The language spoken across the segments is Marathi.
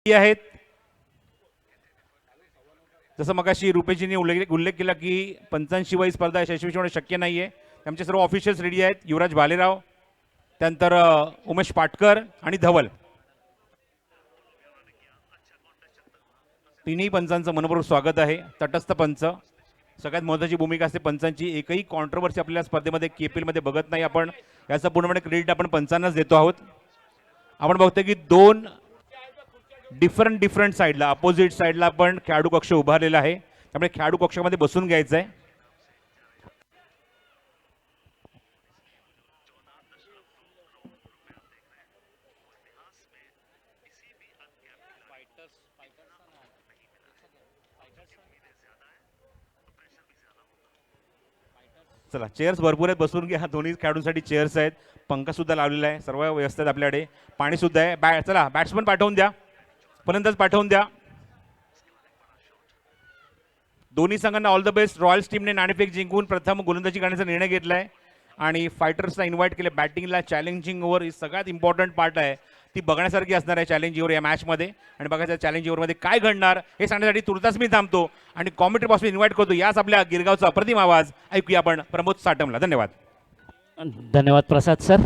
आहेत. जसं मगाशी रुपेशजींनी उल्लेख केला की पंचांशिवाय स्पर्धा यशस्वी होणे शक्य नाहीये. आमचे सर्व ऑफिशियल्स रेडी आहेत. युवराज भालेराव, त्यानंतर उमेश पाटकर आणि धवल, तिन्ही पंचांचं मनपूर्वक स्वागत आहे. तटस्थ पंच, सगळ्यात महत्त्वाची भूमिका असते पंचांची. एकही कॉन्ट्रोवर्सी आपल्या स्पर्धेमध्ये केपीएल मध्ये बघत नाही आपण. याचा पूर्णपणे क्रेडिट आपण पंचांनाच देतो आहोत. आपण बघतोय की दोन डिफरंट साईडला, अपोजिट साईडला आपण खेळाडू कक्ष उभारलेला आहे. त्यामुळे खेळाडू कक्षामध्ये बसून घ्यायचं आहे. चला, चेअर्स भरपूर आहेत, बसून घ्या. दोन्ही खेळाडूंसाठी चेअर्स आहेत. पंखा सुद्धा लावलेला आहे. सर्व व्यवस्था आहेत आपल्याकडे. पाणी सुद्धा आहे. चला, बॅट्समन पाठवून द्या, फलंदाज पाठवून द्या. दोन्ही संघांना ऑल द बेस्ट. रॉयल्स टीमने नाणेफेक जिंकून प्रथम गोलंदाजी करण्याचा निर्णय घेतलाय आणि फायटर्सला इन्व्हाइट केले बॅटिंगला. चॅलेंजिंग ओव्हर ही सगळ्यात इम्पॉर्टंट पार्ट आहे, ती बघण्यासारखी असणार आहे चॅलेंज ओव्हर या मॅचमध्ये. आणि बघायचं चॅलेंज ओव्हरमध्ये काय घडणार हे सांगण्यासाठी तुर्तास मी थांबतो आणि कॉमेंट्री बॉक्समध्ये इन्व्हाइट करतो याच आपल्या गिरगावचा अप्रतिम आवाज ऐकूया आपण प्रमोद साटमला. धन्यवाद. धन्यवाद प्रसाद सर.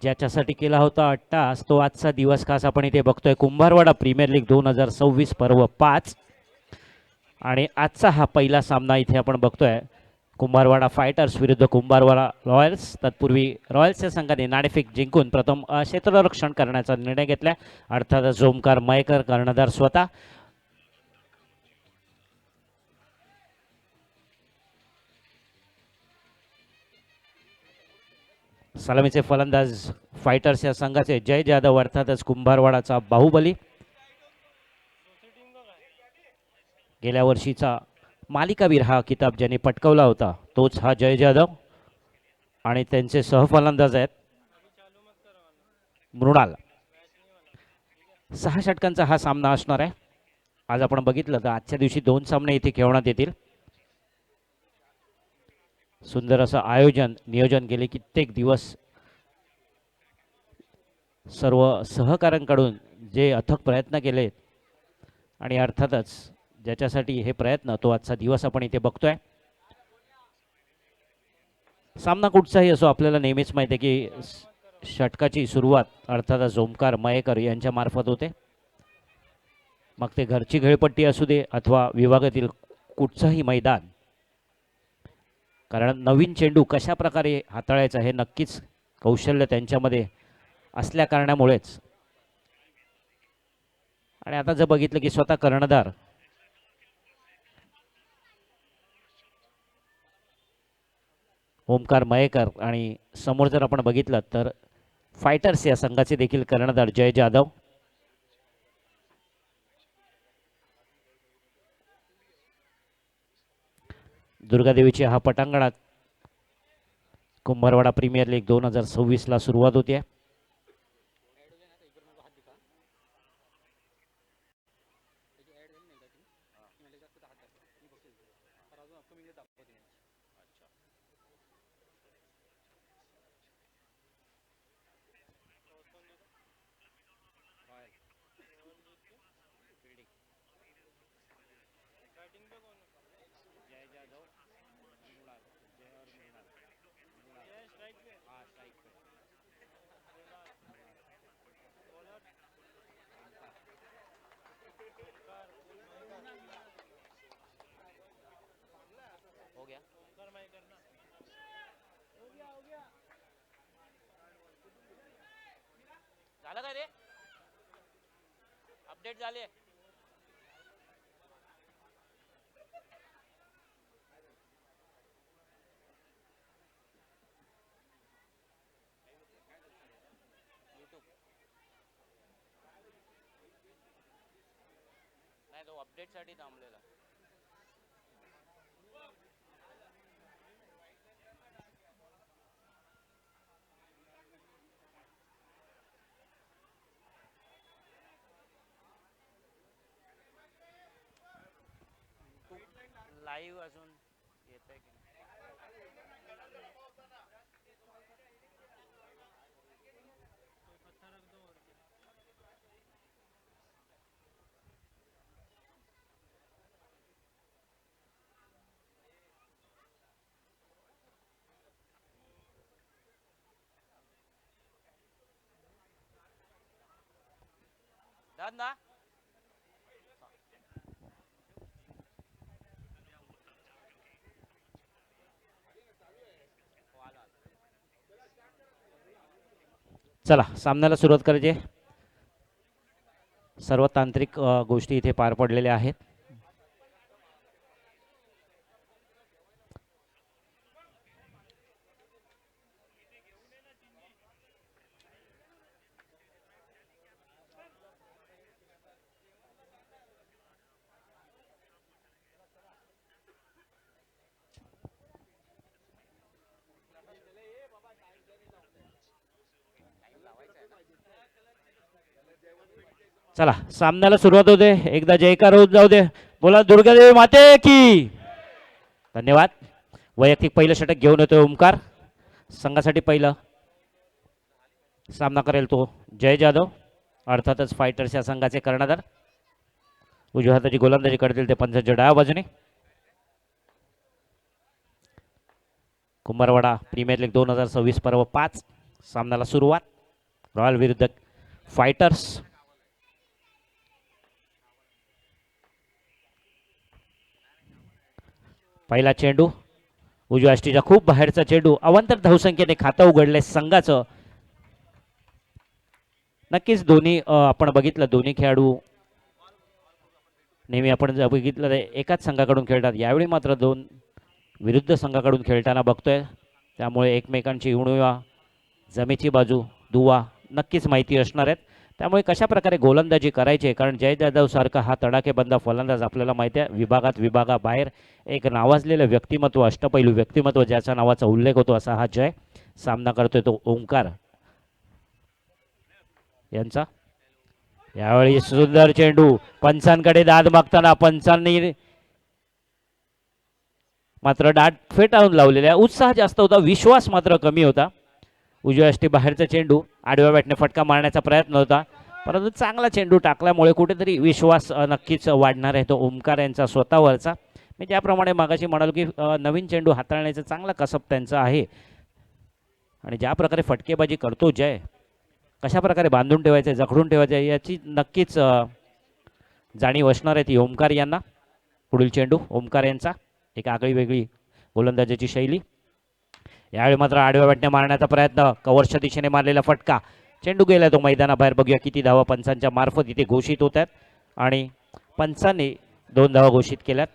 ज्याच्यासाठी केला होता अट्टास तो आजचा दिवस खास आपण इथे बघतोय. कुंभारवाडा प्रीमियर लीग 2026 पर्व 5 आणि आजचा हा पहिला सामना इथे आपण बघतोय. कुंभारवाडा फायटर्स विरुद्ध कुंभारवाडा रॉयल्स. तत्पूर्वी रॉयल्सच्या संघाने नाणेफेक जिंकून प्रथम क्षेत्ररक्षण करण्याचा निर्णय घेतला. अर्थातच ओमकार मयेकर कर्णधार स्वतः. सलामीचे फलंदाज फायटर्स या संघाचे जय जाधव, अर्थातच कुंभारवाडाचा बाहुबली. गेल्या वर्षीचा मालिकावीर हा किताब ज्याने पटकावला होता तोच हा जय जाधव आणि त्यांचे सहफलंदाज आहेत मृणाल. 6 षटकांचा हा सामना असणार आहे. आज आपण बघितलं तर आजच्या दिवशी 2 सामने इथे खेळवण्यात येतील. सुंदर असं आयोजन नियोजन गेले कित्येक दिवस सर्व सहकाऱ्यांकडून जे अथक प्रयत्न केले आणि अर्थातच ज्याच्यासाठी हे प्रयत्न तो आजचा दिवस आपण इथे बघतोय. सामना कुठचाही असो आपल्याला नेहमीच माहिती आहे की षटकाची सुरुवात अर्थातच ओमकार मयेकर यांच्या मार्फत होते. मग ते घरची खेळपट्टी असू दे अथवा विभागातील कुठचंही मैदान. कारण नवीन चेंडू कशा प्रकारे हाताळायचा हे नक्कीच कौशल्य त्यांच्यामध्ये असल्या कारणामुळेच. आणि आता जर बघितलं की स्वतः कर्णधार ओमकार मयेकर आणि समोर जर आपण बघितलं तर फायटर्स या संघाचे देखील कर्णधार जय जाधव. दुर्गादेवीची हा पटांगणात कुंभारवाडा प्रीमियर लीग 2026 ला सुरुवात होती आहे. झालं काय रे? अपडेट झाले. नाही तो अपडेट साठी थांबलेला. लाईव्ह अजून येत आहे की धर ना. चला सामन्याला सुरुवात करायची आहे. सर्व तांत्रिक गोष्टी इथे पार पडलेल्या आहेत. चला सामन्याला सुरुवात होते. एकदा जयकार होत जाऊ दे. बोला दुर्गादेवी माते की. धन्यवाद. वैयक्तिक पहिलं षटक घेऊन येतोय ओमकार. संघासाठी पहिलं सामना करेल तो जय जाधव, अर्थातच फायटर्स या संघाचे कर्णधार. उजव्या हाताची गोलंदाजी करतील ते पंचांच्या डाव्या बाजूने. कुंभारवाडा प्रीमियर लीग 2026 पर्व 5 सामन्याला सुरुवात. रॉयल विरुद्ध फायटर्स. पहिला चेंडू उजव्या अष्टीचा खूप बाहेरचा चेंडू. अवांतर धावसंख्येने खातं उघडले संघाचं. नक्कीच दोन्ही आपण बघितलं दोन्ही खेळाडू नेहमी आपण जर बघितलं तर एकाच संघाकडून खेळतात. यावेळी मात्र दोन विरुद्ध संघाकडून खेळताना बघतोय. त्यामुळे एकमेकांची उणीवा जमेची बाजू दुवा नक्कीच माहिती असणार आहेत. त्यामुळे कशा प्रकारे गोलंदाजी करायची, कारण जय जाधव सारखा हा तडाखेबंद फलंदाज आपल्याला माहिती आहे विभागाबाहेर एक नावाजलेलं व्यक्तिमत्व, अष्टपैलू व्यक्तिमत्व ज्याच्या नावाचा उल्लेख होतो असा हा जय. सामना करतोय तो ओंकार यांचा. यावेळी सुंदर चेंडू पंचांकडे दाद मागताना पंचांनी मात्र दाद फेटाळून लावलेला. उत्साह जास्त होता, विश्वास मात्र कमी होता. उजव्या अष्टी बाहेरचा चेंडू आडव्या बॅटने फटका मारण्याचा प्रयत्न होता, परंतु चांगला चेंडू टाकल्यामुळे कुठेतरी विश्वास नक्कीच वाढणार आहे तो ओमकार यांचा स्वतःवरचा. मी ज्याप्रमाणे मागाशी म्हणालो की नवीन चेंडू हाताळण्याचं चांगला कसब त्यांचं आहे आणि ज्या प्रकारे फटकेबाजी करतो जय, कशा प्रकारे बांधून ठेवायचं जखडून ठेवायचं याची नक्कीच जाणीव असणार आहे ती ओमकार यांना. पुढील चेंडू ओमकार यांचा. एक आगळी वेगळी गोलंदाजीची शैली. यावेळी मात्र आडव्या बॅटने मारण्याचा प्रयत्न, कव्हरच्या दिशेने मारलेला फटका. चेंडू गेला तो मैदानाबाहेर. बघूया किती धावा पंचांच्या मार्फत इथे घोषित होत आहेत आणि पंचांनी 2 धावा घोषित केल्यात.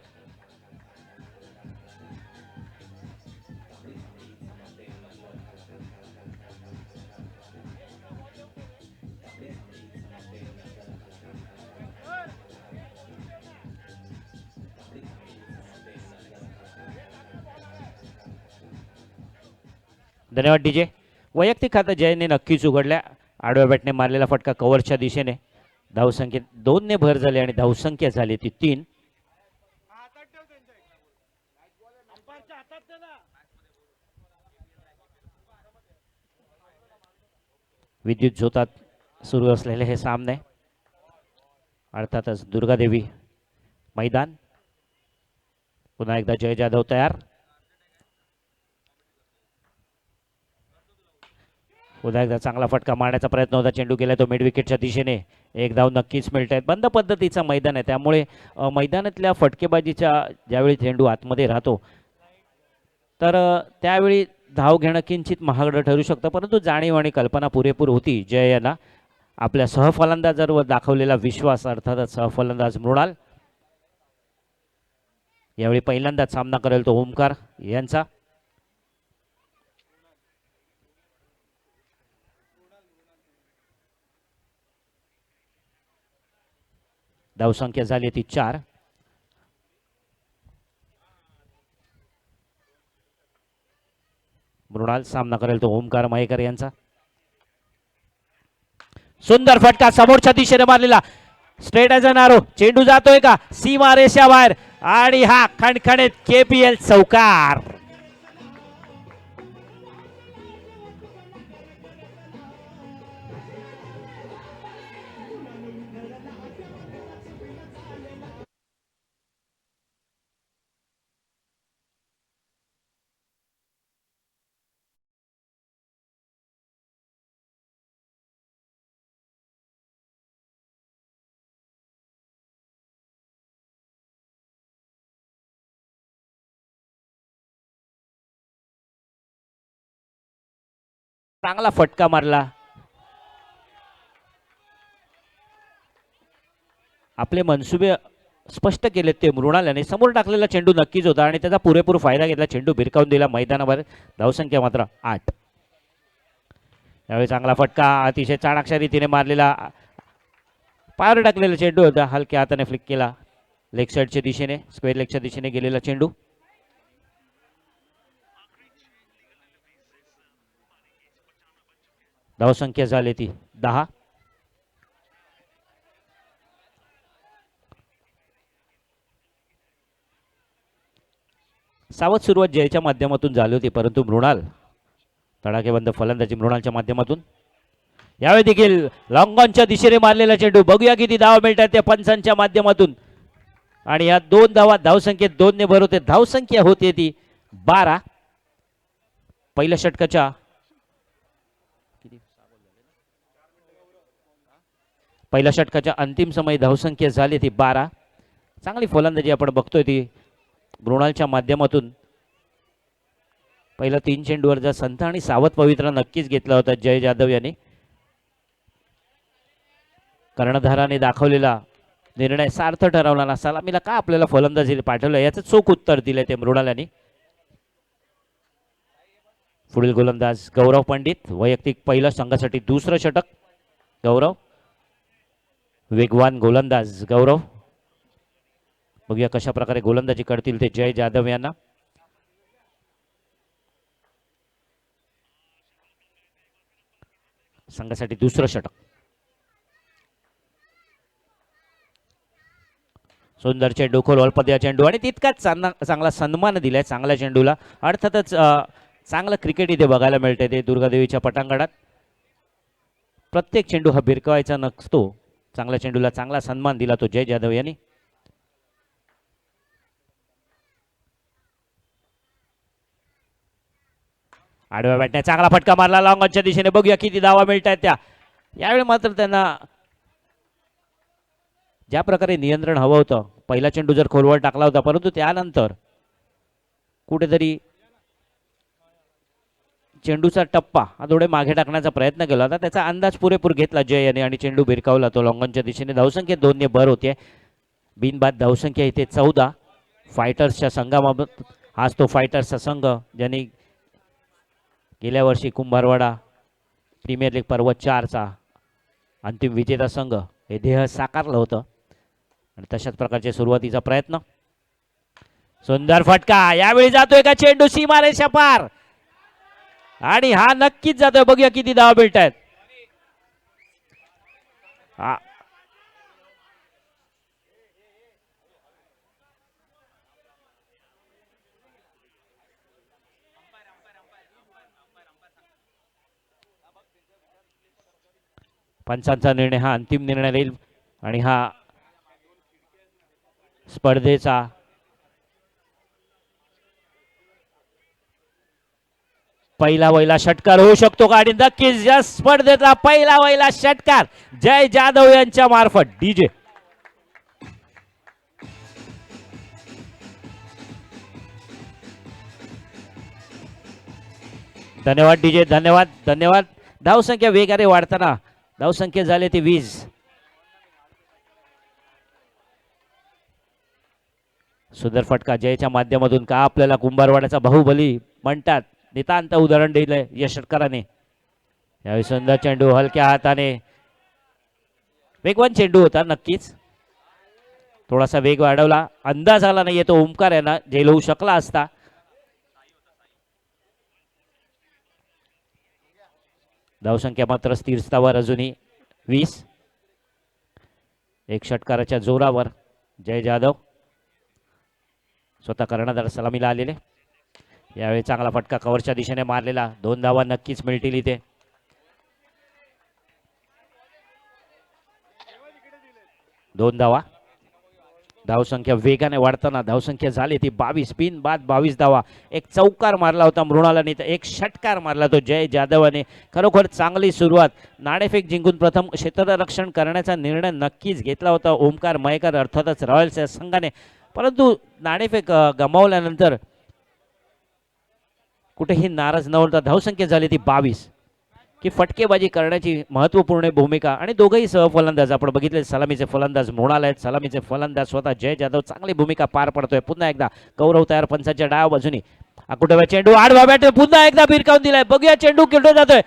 धन्यवाद डीजे. वैयक्तिक खातं जयने नक्कीच उघडल्या. आडव्या बॅटने मारलेला फटका कव्हरच्या दिशेने. धावसंख्येत 2 ने भर झाली आणि धावसंख्या झाली ती 3. विद्युत झोतात सुरू असलेले हे सामने. अर्थातच दुर्गादेवी मैदान. पुन्हा एकदा जय जाधव तयार. पुन्हा एकदा चांगला फटका मारण्याचा प्रयत्न होता. चेंडू गेला तो मिड विकेटच्या दिशेने. एक धाव नक्कीच मिळत आहेत. बंद पद्धतीचं मैदान आहे, त्यामुळे मैदानातल्या फटकेबाजीच्या ज्यावेळी चेंडू आतमध्ये राहतो तर त्यावेळी धाव घेणं किंचित महागडं ठरू शकतं, परंतु जाणीव आणि कल्पना पुरेपूर होती जय यांना. आपल्या सहफलंदाजांवर दाखवलेला विश्वास. अर्थातच सहफलंदाज मृणाल. यावेळी पहिल्यांदाच सामना करेल तो ओमकार यांचा. धावसंख्या झाली ती 4. मृणाल सामना करेल तो ओमकार मयेकर यांचा. सुंदर फटका समोरच्या दिशेने मारलेला. स्ट्रेट ॲज अन आरो. चेंडू जातोय का सीमा रेषा बाहेर आणि हा खणखणीत KPL चौकार. चांगला फटका मारला. आपले मनसुबे स्पष्ट केलेत ते मृणाल याने. समोर टाकलेला चेंडू नक्कीच होता आणि त्याचा पुरेपूर फायदा घेतला. चेंडू भिरकावून दिला मैदानावर. धावसंख्या मात्र 8. यावेळी चांगला फटका अतिशय चाणाक्ष रीतीने मारलेला. पायावर टाकलेला चेंडू होता. हलक्या हाताने फ्लिक केला. लेग साईडच्या दिशेने स्क्वेअर लेगच्या दिशेने गेलेला चेंडू. धावसंख्या झाली ती 10. सावध सुरुवात जयच्या माध्यमातून झाली होती, परंतु मृणाल तडाखेबंद फलंदाजी मृणालच्या माध्यमातून. यावेळी देखील लॉंगॉनच्या दिशेने मारलेला चेंडू. बघूया किती धावा मिळतात त्या पंचांच्या माध्यमातून. आणि या 2 धावा धावसंख्येत 2 ने भरवते. धावसंख्या होते ती 12. पहिल्या षटकाच्या अंतिम समय धावसंख्या झाली ती 12. चांगली फलंदाजी आपण बघतोय ती मृणालच्या माध्यमातून. पहिला 3 चेंडूवर संत आणि सावध पवित्रा नक्कीच घेतला होता जय जाधव यांनी. कर्णधाराने दाखवलेला निर्णय सार्थ ठरवला ना. सलामीला का आपल्याला फलंदाजी पाठवलं याचं चोख उत्तर दिलंय ते मृणाल यांनी. पुढील गोलंदाज गौरव पंडित. वैयक्तिक पहिलं, संघासाठी दुसरं षटक. गौरव वेगवान गोलंदाज. गौरव बघूया कशा प्रकारे गोलंदाजी करतील ते जय जाधव यांना. संघासाठी दुसरं षटक. सुंदर चेंडू, खोलवर पद्या चेंडू आणि तितकाच चांगला सन्मान दिलाय चांगल्या चेंडूला. अर्थातच चांगलं क्रिकेट इथे बघायला मिळते ते दुर्गादेवीच्या पटांगणात. प्रत्येक चेंडू हा भिरकवायचा नसतो. चांगल्या चेंडूला चांगला सन्मान दिला तो जय जाधव यांनी. आडव्या बॅटने चांगला फटका मारला लॉंगॉनच्या दिशेने. बघूया किती धावा मिळत आहेत त्या. यावेळी मात्र त्यांना ज्या प्रकारे नियंत्रण हवं होतं. पहिला चेंडू जर खोलवर टाकला होता, परंतु त्यानंतर कुठेतरी चेंडूचा टप्पा हा थोडे मागे टाकण्याचा प्रयत्न केला होता. त्याचा अंदाज पुरेपूर घेतला जय याने आणि चेंडू भिरकावला तो लॉंगॉनच्या दिशेने. धावसंख्या 2 ने भर होते. बिनबाद धावसंख्या इथे 14. फायटर्सच्या संघाबाबत हाच तो फायटर्सचा संघ ज्यांनी गेल्या वर्षी कुंभारवाडा प्रीमियर लीग पर्व 4चा अंतिम विजेता संघ हे ध्येय साकारलं होतं. आणि तशाच प्रकारचे सुरुवातीचा प्रयत्न. सुंदर फटका. यावेळी जातोय का चेंडू सीमारेषा पार आणि हा नक्कीच जातोय. बघूया किती धावा मिळत आहेत. 5 निर्णय हा अंतिम निर्णय राहील आणि हा स्पर्धेचा पहिला षटकार होऊ शकतो का. आणि नक्कीच या स्पर्धेतला पहिला षटकार जय जाधव यांच्या मार्फत. डीजे धन्यवाद. डीजे धन्यवाद. धावसंख्या वेगाने वाढताना धावसंख्या झाली ती 20. सुंदर फटका जयच्या माध्यमातून. का आपल्याला कुंभारवाड्याचा बाहुबली म्हणतात नितांत उदाहरण दिलंय या षटकाराने. यावेळी सुंदर चेंडू हलक्या हाताने. वेगवान चेंडू होता नक्कीच. थोडासा वेग वाढवला. अंदाज आला नाही तो ओमकार यांना झेल होऊ शकला असता. धावसंख्या मात्र स्थिर स्थावर अजूनही 20. एक षटकाराच्या जोरावर जय जाधव स्वतः कर्णधार सलामीला आलेले. यावेळी चांगला फटका कव्हरच्या दिशेने मारलेला. 2 धावा नक्कीच मिळतील इथे. दोन धावा. धावसंख्या वेगाने वाढताना धावसंख्या झाली ती 22. बिनबाद 22 धावा. एक चौकार मारला होता मृणालाने तर एक षटकार मारला तो जय जाधवाने. खरोखर चांगली सुरुवात. नाणेफेक जिंकून प्रथम क्षेत्ररक्षण करण्याचा निर्णय नक्कीच घेतला होता ओमकार मयेकर अर्थातच रॉयल्स या संघाने. परंतु नाणेफेक गमावल्यानंतर कुठेही नाराज न होता धावसंख्या झाली ती 22. की फटकेबाजी करण्याची महत्त्वपूर्ण भूमिका आणि दोघंही सहफलंदाज आपण बघितले सलामीचे फलंदाज मृणाल आहेत. सलामीचे फलंदाज स्वतः जय जाधव चांगली भूमिका पार पडतोय. पुन्हा एकदा गौरव तयार पंचाच्या डाव्या बाजूनी आकुटव्या चेंडू आडवा बॅट पुन्हा एकदा भिरकावून दिलाय. बघूया चेंडू कुठे जातोय.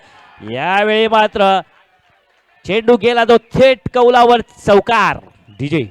यावेळी मात्र चेंडू गेला तो थेट कौलावर. चौकार डीजे.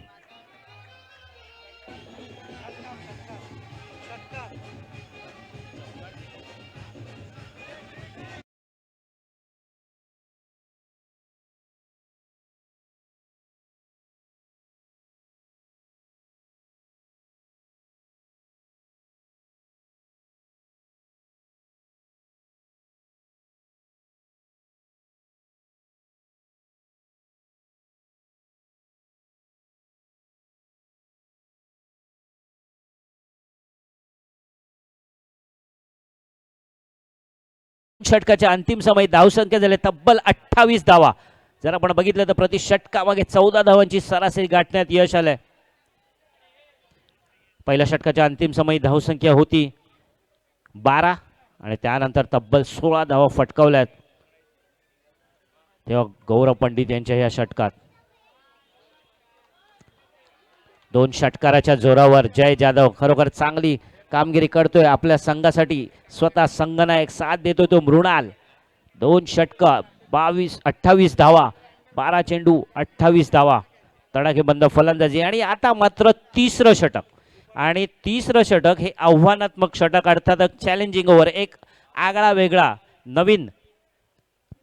षटकाच्या अंतिम समय धावसंख्या झाले तब्बल 28 धावा. जर आपण बघितलं तर प्रति षटकामागे 14 धावांची सरासरी गाठण्यात यश आलंय. पहिल्या षटकाच्या अंतिम समय धावसंख्या होती 12 आणि त्यानंतर तब्बल 16 धावा फटकावल्यात. तेव्हा गौरव पंडित यांच्या या षटकात 2 षटकाराच्या जोरावर जय जाधव खरोखर चांगली कामगिरी करतोय आपल्या संघासाठी. स्वतः संघनायक साथ देतोय तो मृणाल. 2 षटकं 28 धावा 12 चेंडू 28 धावा तडाखेबंद फलंदाजी. आणि आता मात्र तिसरं षटक आणि तिसरं षटक हे आव्हानात्मक षटक अर्थातच चॅलेंजिंग ओव्हर. एक आगळा वेगळा नवीन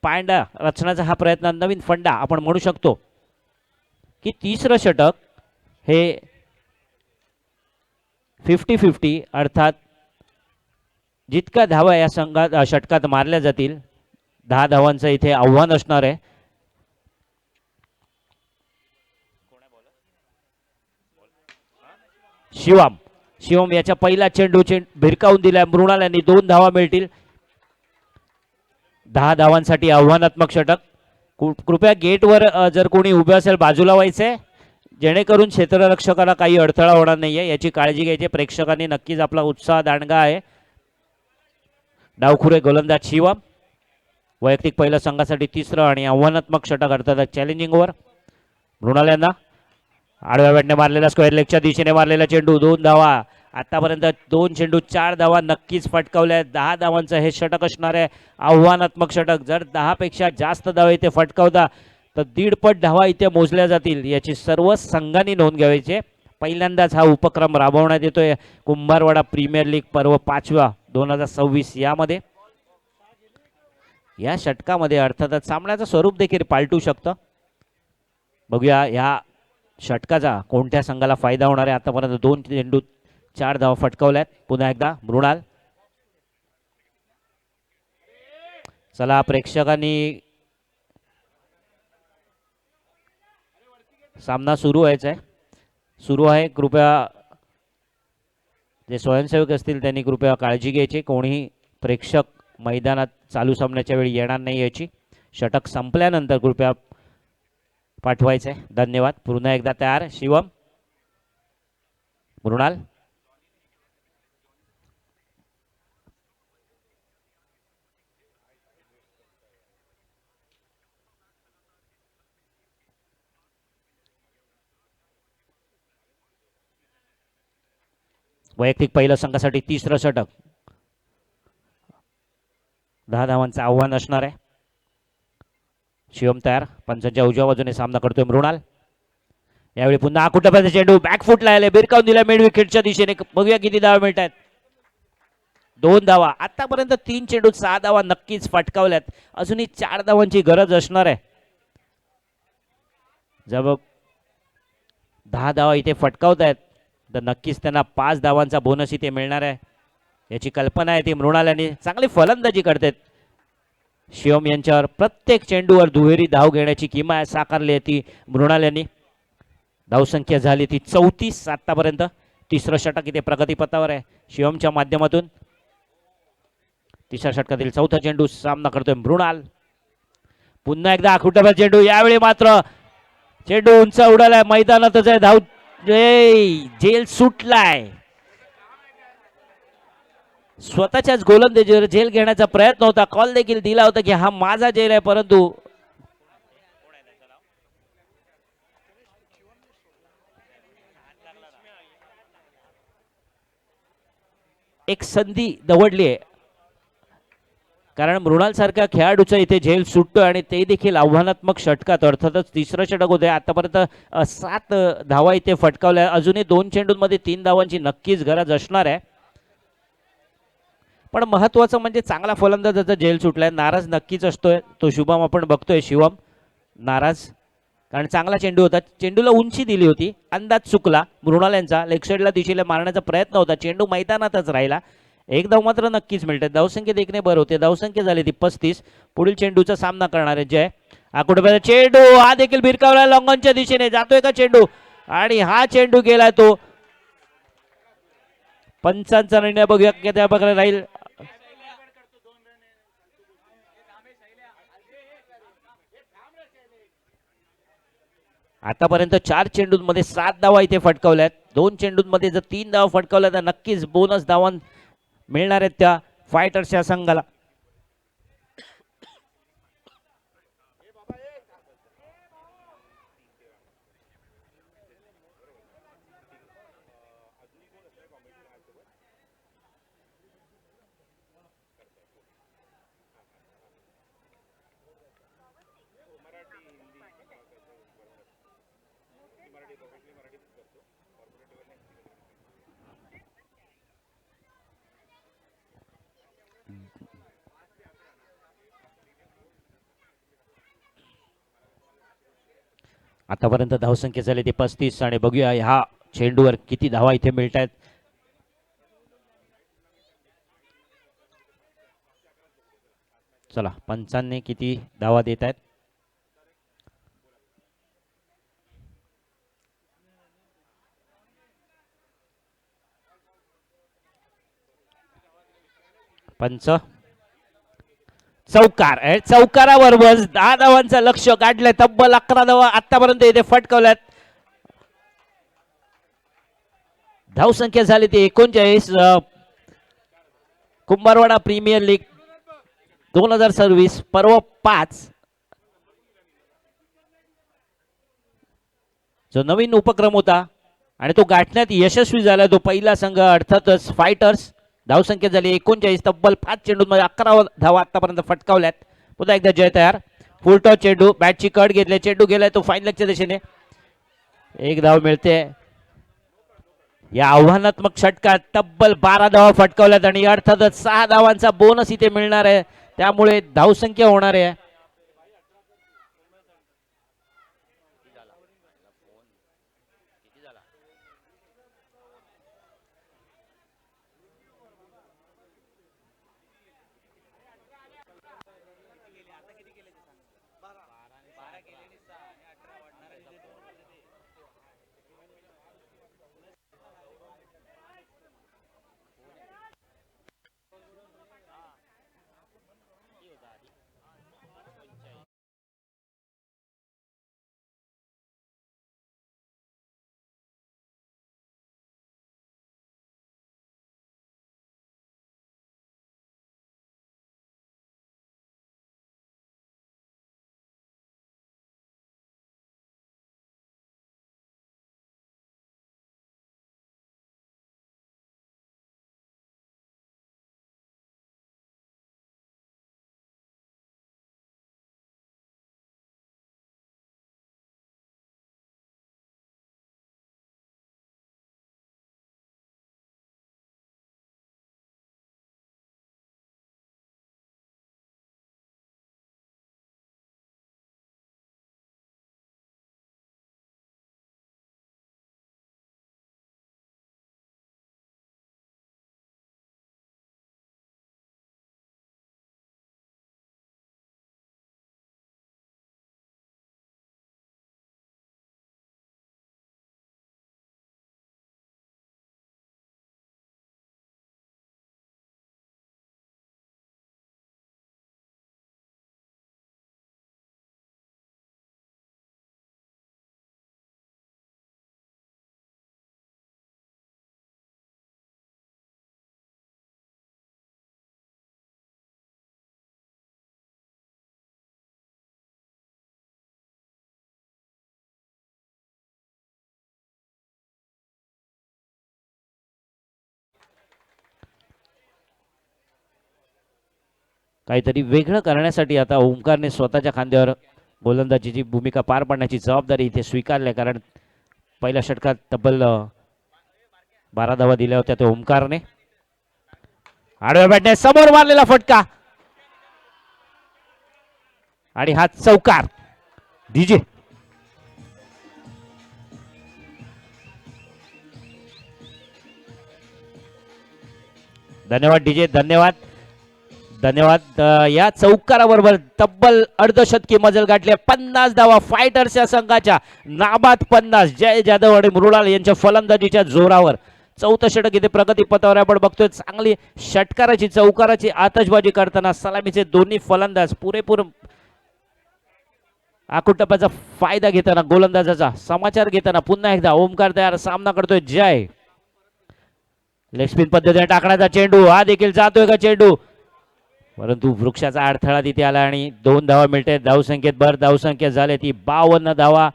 पांडा रचण्याचा हा प्रयत्न नवीन फंडा आपण म्हणू शकतो की तिसरं षटक हे 50-50 अर्थात जितक्या धावा या संघात षटकात मारल्या जातील 10 धावांचं इथे आव्हान असणार आहे. शिवम याच्या पहिला चेंडू भिरकावून दिलाय मृणाल यांनी. 2 धावा मिळतील. 10 धावांसाठी आव्हानात्मक षटक. कृपया गेटवर जर कोणी उभे असेल बाजूला व्हायचंय जेणेकरून क्षेत्ररक्षकाला काही अडथळा होणार नाहीये याची काळजी घ्यायची. प्रेक्षकांनी नक्कीच आपला उत्साह दांडगा आहे. डावखुरे गोलंदाज शिवम. वैयक्तिक पहिलं संघासाठी तिसरं आणि आव्हानात्मक षटक अर्थात चॅलेंजिंग ओव्हर. मृणाल यांना आडव्या बॅटने मारलेला स्क्वेअर लेगच्या दिशेने मारलेला चेंडू 2 धावा. आतापर्यंत 2 चेंडू 4 धावा नक्कीच फटकावल्या. 10 धावांचं हे षटक असणार आहे आव्हानात्मक षटक. जर 10 पेक्षा जास्त धावा इथे फटकावता तर 1.5 पट धावा इथे मोजल्या जातील याची सर्व संघांनी नोंद घ्यायची. पहिल्यांदाच हा उपक्रम राबवण्यात येतोय कुंभारवाडा प्रीमियर लीग पर्व 5 2026 यामध्ये. या षटकामध्ये अर्थातच सामन्याचं स्वरूप देखील पालटू शकतं. बघूया या षटकाचा कोणत्या संघाला फायदा होणार आहे. आतापर्यंत 2 चेंडू 4 धावा फटकावल्यात. पुन्हा एकदा मृणाल. चला प्रेक्षकांनी सामना सुरू व्हायचा आहे. सुरू आहे. कृपया जे स्वयंसेवक असतील त्यांनी कृपया काळजी घ्यायची. कोणीही प्रेक्षक मैदानात चालू सामन्याच्या वेळी येणार नाही याची. षटक संपल्यानंतर कृपया पाठवायचं आहे. धन्यवाद. पुन्हा एकदा तयार शिवम मृणाल. वैयक्तिक पहिलं संघासाठी तिसरं षटक 10 धावांचं आव्हान असणार आहे. शिवम तयार. पंचांच्या उजव्या बाजूने सामना करतोय मृणाल. यावेळी पुन्हा आकुटप्याचा चेंडू बॅकफुटला आले भिरकावून दिला मिड विकेटच्या दिशेने. बघूया किती धावा मिळत आहेत. 2 धावा. आतापर्यंत 3 चेंडू 6 धावा नक्कीच फटकावल्यात. अजूनही 4 धावांची गरज असणार आहे. जर 10 धावा इथे फटकावतायत तर नक्कीच त्यांना 5 धावांचा बोनस इथे मिळणार आहे याची कल्पना आहे. ती मृणाल यांनी चांगली फलंदाजी करतात. शिवम यांच्यावर प्रत्येक चेंडूवर दुहेरी धाव घेण्याची किंमत साकारली आहे ती मृणाल यांनी. धावसंख्या झाली ती 34 आतापर्यंत. तिसरं षटक इथे प्रगतीपथावर आहे शिवमच्या माध्यमातून. तिसऱ्या षटकातील चौथा चेंडू सामना करतोय मृणाल. पुन्हा एकदा आकुटबा चेंडू. यावेळी मात्र चेंडू उंच उडालाय. मैदानातच आहे. धाव जेल सुटलाय. स्वतःच्याच गोलंदाजीवर झेल घेण्याचा प्रयत्न होता. कॉल देखील दिला होता की हा माझा झेल आहे, परंतु एक संधी दवडली आहे. कारण मृणाल सारख्या खेळाडूचा इथे झेल सुटतोय आणि ते देखील आव्हानात्मक षटकात. अर्थातच तिसरं षटक होते आतापर्यंत. 7 धावा इथे फटकावल्या. अजूनही 2 चेंडूंमध्ये 3 धावांची नक्कीच गरज असणार आहे. पण महत्वाचं म्हणजे चांगला फलंदाजाचा झेल सुटलाय. नाराज नक्कीच असतोय तो शुभम. आपण बघतोय शिवम नाराज, कारण चांगला चेंडू होता. चेंडूला उंची दिली होती, अंदाज चुकला मृणाल यांचा. लेग साईडला दिशेला मारण्याचा प्रयत्न होता, चेंडू मैदानातच राहिला. एक धाव मात्र नक्कीच मिळते. धावसंख्या देखणे बरं होते. धावसंख्या झाली ती 35. पुढील चेंडूचा सामना करणार आहे जय. आकुडे चेंडू हा देखील भिरकावला लॉंगॉनच्या दिशेने. जातोय का चेंडू, आणि हा चेंडू गेलाय तो. पंचांचा निर्णय बघूया त्या प्रकारे राहील. आतापर्यंत 4 चेंडूंमध्ये 7 धावा इथे फटकावल्यात. 2 चेंडूंमध्ये जर 3 धावा फटकावल्या तर नक्कीच बोनस धावा मिळणार आहेत त्या फायटर्सच्या संघाला. आतापर्यंत धावसंख्या झाली ती 35. आणि बघूया ह्या चेंडूवर किती धावा इथे मिळत आहेत. चला पंचांनी किती धावा देत आहेत. पंच चौकार. चौकाराबरोबर 10 धावांचं लक्ष काढलंय. तब्बल 11 धावा आतापर्यंत इथे फटकावल्यात. धावसंख्या झाली ती 39. कुंभारवाडा प्रीमियर लीग 2026 पर्व 5 जो नवीन उपक्रम होता आणि तो गाठण्यात यशस्वी झाला. तो पहिला संघ अर्थातच फायटर्स. धावसंख्या झाली 39. तब्बल 5 चेंडूंमध्ये 11 धावा आतापर्यंत फटकावल्यात. पुन्हा एकदा जय तयार. फुल टॉस चेंडू, बॅटची कट घेतले, चेंडू गेलाय तो फाईन लेगच्या दिशेने. एक धाव मिळते. या आव्हानात्मक षटकात तब्बल 12 धावा फटकावल्यात आणि अर्थातच 6 धावांचा बोनस इथे मिळणार आहे. त्यामुळे धावसंख्या होणार आहे. काहीतरी वेगळं करण्यासाठी आता ओमकारने स्वतःच्या खांद्यावर गोलंदाजीची भूमिका पार पाडण्याची जबाबदारी इथे स्वीकारली आहे. कारण पहिल्या षटकात तब्बल 12 धावा दिल्या होत्या त्या ओमकारने. आडव्या बॅटने समोर मारलेला फटका आणि हा चौकार. डीजे धन्यवाद डीजे, धन्यवाद धन्यवाद. या चौकाराबरोबर तब्बल अर्धशतकी मजल गाठले. 50 धावा फायटर्स या संघाच्या नाबाद 50. जय जाधव आणि मृणाल यांच्या फलंदाजीच्या जोरावर चौथं षटक इथे प्रगती पथावर आपण बघतोय. चांगली षटकाराची चौकाराची आतषबाजी करताना सलामीचे दोन्ही फलंदाज पुरेपूर आकुटप्याचा फायदा घेताना गोलंदाजाचा समाचार घेताना पुन्हा एकदा ओमकार तयार सामना करतोय जय. लेग स्पिन पद्धतीने टाकण्याचा चेंडू, हा देखील जातोय का चेंडू, परंतु वृक्षाचा अडथळा तिथे आला आणि 2 धावा मिळते. धावसंख्येत भर धावसंख्या झाली ती 52 धावा.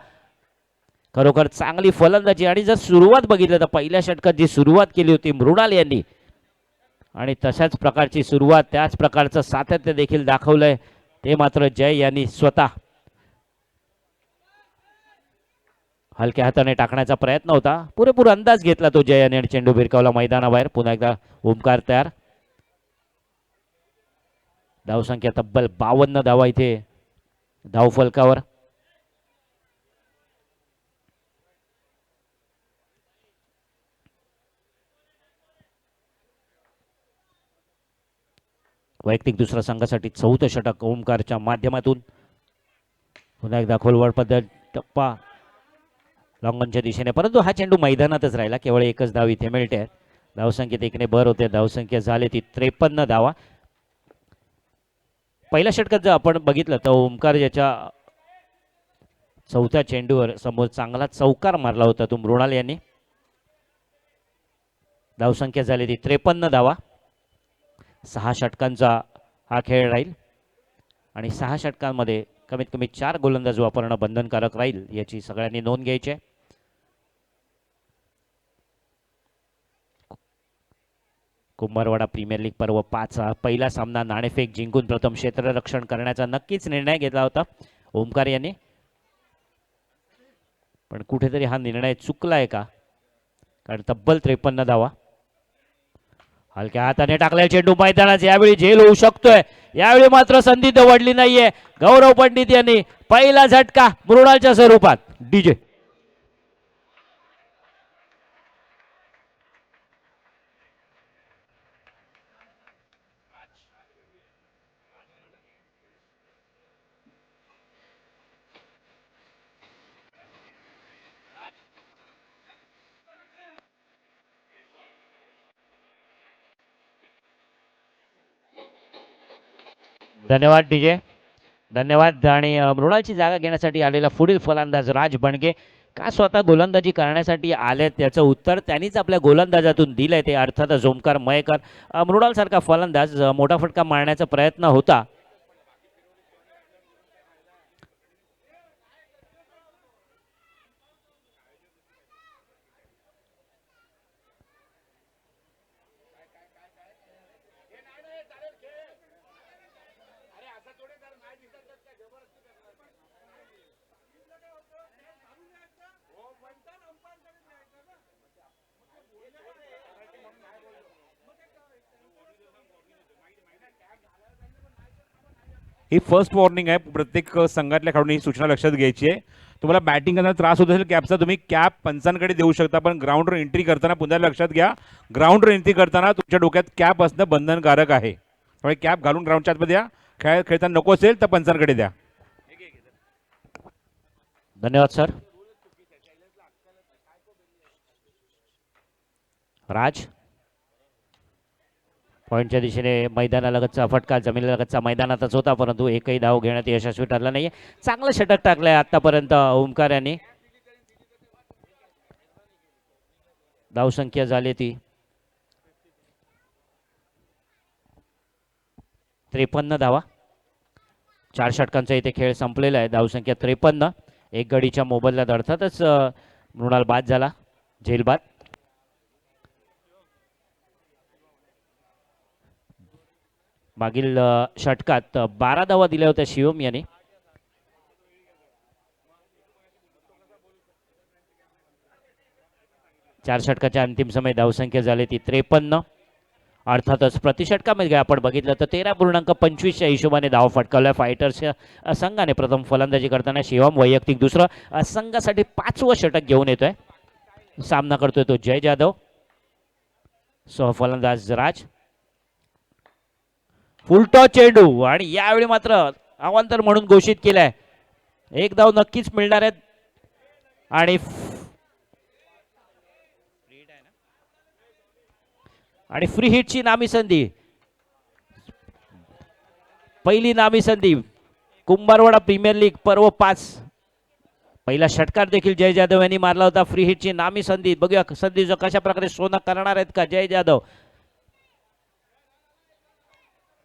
खरोखर चांगली फलंदाजी. आणि जर सुरुवात बघितलं तर पहिल्या षटकात जी सुरुवात केली होती मृणाल यांनी आणि तशाच प्रकारची सुरुवात त्याच प्रकारचं सातत्य देखील दाखवलंय ते मात्र जय यांनी स्वतः हलक्या हाताने टाकण्याचा प्रयत्न होता. पुरेपूर अंदाज घेतला तो जय याने आणि चेंडू भिरकावला मैदानाबाहेर. पुन्हा एकदा ओमकार तयार. धावसंख्या तब्बल 52 धावा इथे धावफलकावर. वैयक्तिक दुसऱ्या संघासाठी चौथं षटक ओमकारच्या माध्यमातून. पुन्हा एकदा खोलवर पद्धत टप्पा लॉंगनच्या दिशेने, परंतु हा चेंडू मैदानातच राहिला. केवळ एकच धाव इथे मिळते. धावसंख्येत एकने भर होते. धावसंख्या झाली ती 53 धावा. पहिल्या षटकात जर आपण बघितलं तर ओमकार याच्या चौथ्या चेंडूवर समोर चांगला चौकार मारला होता तो मृणाल यांनी. धावसंख्या झाली ती 53 धावा. 6 षटकांचा हा खेळ राहील आणि 6 षटकांमध्ये कमीत कमी 4 गोलंदाज वापरणं बंधनकारक राहील याची सगळ्यांनी नोंद घ्यायची आहे. कुंभारवाडा प्रीमियर लीग पर्व 5 पहिला सामना नाणेफेक जिंकून प्रथम क्षेत्ररक्षण करण्याचा नक्कीच निर्णय घेतला होता ओमकार यांनी. पण कुठेतरी हा निर्णय चुकलाय का, कारण तब्बल 53 धावा. हलक्या हाताने टाकलेला चेंडू मैदानात यावेळी झेल होऊ शकतोय. यावेळी मात्र संधी दवडली नाहीये. गौरव पंडित यांनी पहिला झटका मृणालच्या स्वरूपात. डीजे धन्यवाद डीजे, धन्यवाद. आणि मृणालची जागा घेण्यासाठी आलेला पुढील फलंदाज राज बणगे का स्वतः गोलंदाजी करण्यासाठी आले त्याचं उत्तर त्यांनीच आपल्या गोलंदाजातून दिलंय. ते अर्थातच ओमकार मयेकर. मृणाल सारखा फलंदाज मोठा फटका मारण्याचा प्रयत्न होता. ही फर्स्ट वॉर्निंग आहे. प्रत्येक संघातल्या खेळाडूंनी ही सूचना लक्षात घ्यायची आहे. तुम्हाला बॅटिंग करताना त्रास होत असेल कॅपचा, तुम्ही कॅप पंचांकडे देऊ शकता, पण ग्राउंडवर एंट्री करताना पुन्हा लक्षात घ्या, ग्राउंडवर एंट्री करताना तुमच्या डोक्यात कॅप असणं बंधनकारक आहे. त्यामुळे कॅप घालून ग्राउंडच्या आतमध्ये या. खेळताना नको असेल तर पंचांकडे द्या. धन्यवाद सर. राज पॉईंटच्या दिशेने मैदानालगतचा फटका जमिनीलगतचा मैदानातच होता, परंतु एकही धाव घेण्यात यशस्वी ठरला नाहीये. चांगलं षटक टाकलंय आतापर्यंत ओमकार यांनी. धावसंख्या झाली ती 53 धावा. 4 षटकांचा इथे खेळ संपलेला आहे. धावसंख्या 53. एक गडीच्या मोबदल्यात अर्थातच मृणाल बाद झाला, झेलबाद. मागील षटकात 12 धावा दिल्या होत्या शिवम यांनी. चार षटकाच्या अंतिम समय धावसंख्या झाली ती 53. अर्थातच प्रतिषटकामध्ये आपण बघितलं तर 13.25च्या हिशोबाने धाव फटकावल्या फायटर्सच्या संघाने. प्रथम फलंदाजी करताना शिवम वैयक्तिक दुसरं, संघासाठी 5वं षटक घेऊन येतोय. सामना करतोय तो जय जाधव. सहफलंदाज राज. फुलटॉस चेंडू आणि यावेळी मात्र अवांतर म्हणून घोषित केलाय. एक धाव नक्कीच मिळणार आहेत आणि फ्री हिटची नामी संधी. पहिली नामी संधी कुंभारवाडा प्रीमियर लीग पर्व 5. पहिला षटकार देखील जय जाधव यांनी मारला होता. फ्री हिटची नामी संधी. बघूया संधीचं कशा प्रकारे सोनं करणार आहेत का जय जाधव.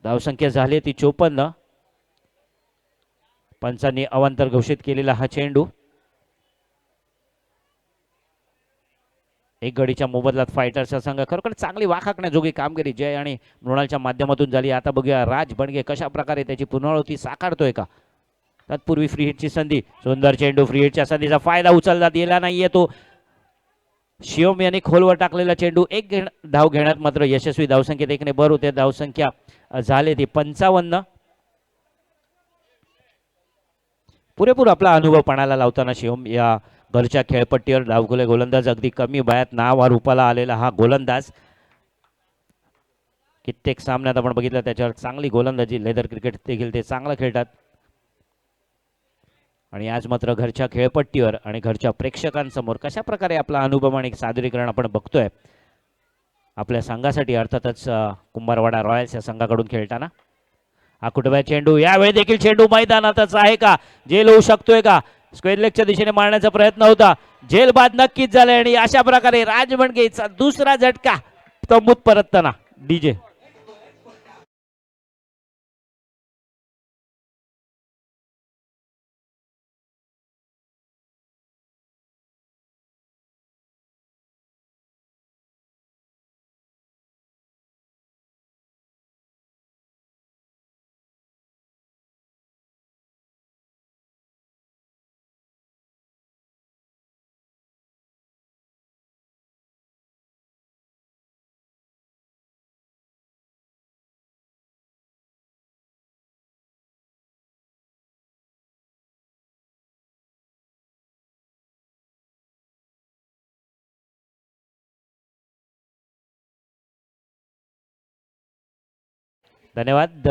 धावसंख्या झाली ती 54. पंचांनी अवांतर घोषित केलेला हा चेंडू. एक गडीच्या मोबदल्यात फायटर्सचा संघ खरोखर चांगली वाखाकण्याजोगी कामगिरी जय आणि मृणालच्या माध्यमातून झाली. आता बघूया राज बणगे कशा प्रकारे त्याची पुनरावृत्ती साकारतोय का. तत्पूर्वी फ्री हिटची संधी. सुंदर चेंडू. फ्री हिटच्या संधीचा फायदा उचलला गेला नाहीये तो. शिवम यांनी खोलवर टाकलेला चेंडू. एक धाव घेण्यात मात्र यशस्वी. धावसंख्येत एकने भर होते. धावसंख्या झाली ती 55. पुरेपूर आपला अनुभव पणाला लावताना शिवम या घरच्या खेळपट्टीवर डावखुले गोलंदाज. अगदी कमी वयात नावा रूपाला आलेला हा गोलंदाज. कित्येक सामन्यात आपण बघितलं त्याच्यावर चांगली गोलंदाजी. लेदर क्रिकेट देखील ते चांगलं खेळतात आणि आज मात्र घरच्या खेळपट्टीवर आणि घरच्या प्रेक्षकांसमोर कशा प्रकारे आपला अनुभव आणि सादरीकरण आपण बघतोय आपल्या संघासाठी. अर्थातच कुंभारवाडा रॉयल्स या संघाकडून खेळताना. हा कुठे चेंडू. यावेळी देखील चेंडू मैदानातच आहे का. जेल होऊ शकतोय का. स्क्वेअर लेगच्या दिशेने मारण्याचा प्रयत्न होता. जेल बाद नक्कीच झालाय आणि अशा प्रकारे राज बणगेचा दुसरा झटका तंबूत परतताना. डीजे धन्यवाद.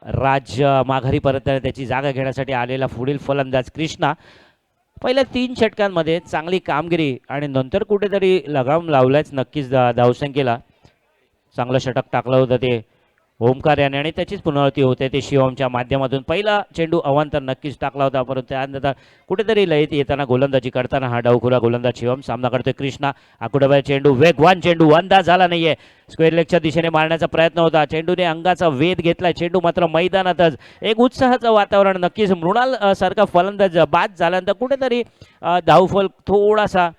राज माघारी परत त्याची जागा घेण्यासाठी आलेला पुढील फलंदाज कृष्णा. पहिल्या 3 षटकांमध्ये चांगली कामगिरी आणि नंतर कुठेतरी लगाम लावलाच नक्कीच. धावसंख्येला चांगलं षटक टाकलं होतं ते ओमकार याने आणि त्याचीच पुनरावृत्ती होते ते शिवमच्या माध्यमातून. पहिला चेंडू अवांतर नक्कीच टाकला होता परंतु त्यानंतर कुठेतरी लयत येताना गोलंदाजी करताना हा डावखुरा गोलंदाज शिवम. सामना करतोय कृष्णा. आकुटाबाई चेंडू. वेगवान चेंडू. अंदाज झाला नाहीये. स्क्वेअर लेगच्या दिशेने मारण्याचा प्रयत्न होता. चेंडूने अंगाचा वेध घेतला. चेंडू मात्र मैदानातच. एक उत्साहाचं वातावरण नक्कीच. मृणाल सारखा फलंदाज बाद झाल्यानंतर कुठेतरी धावफल थोडासा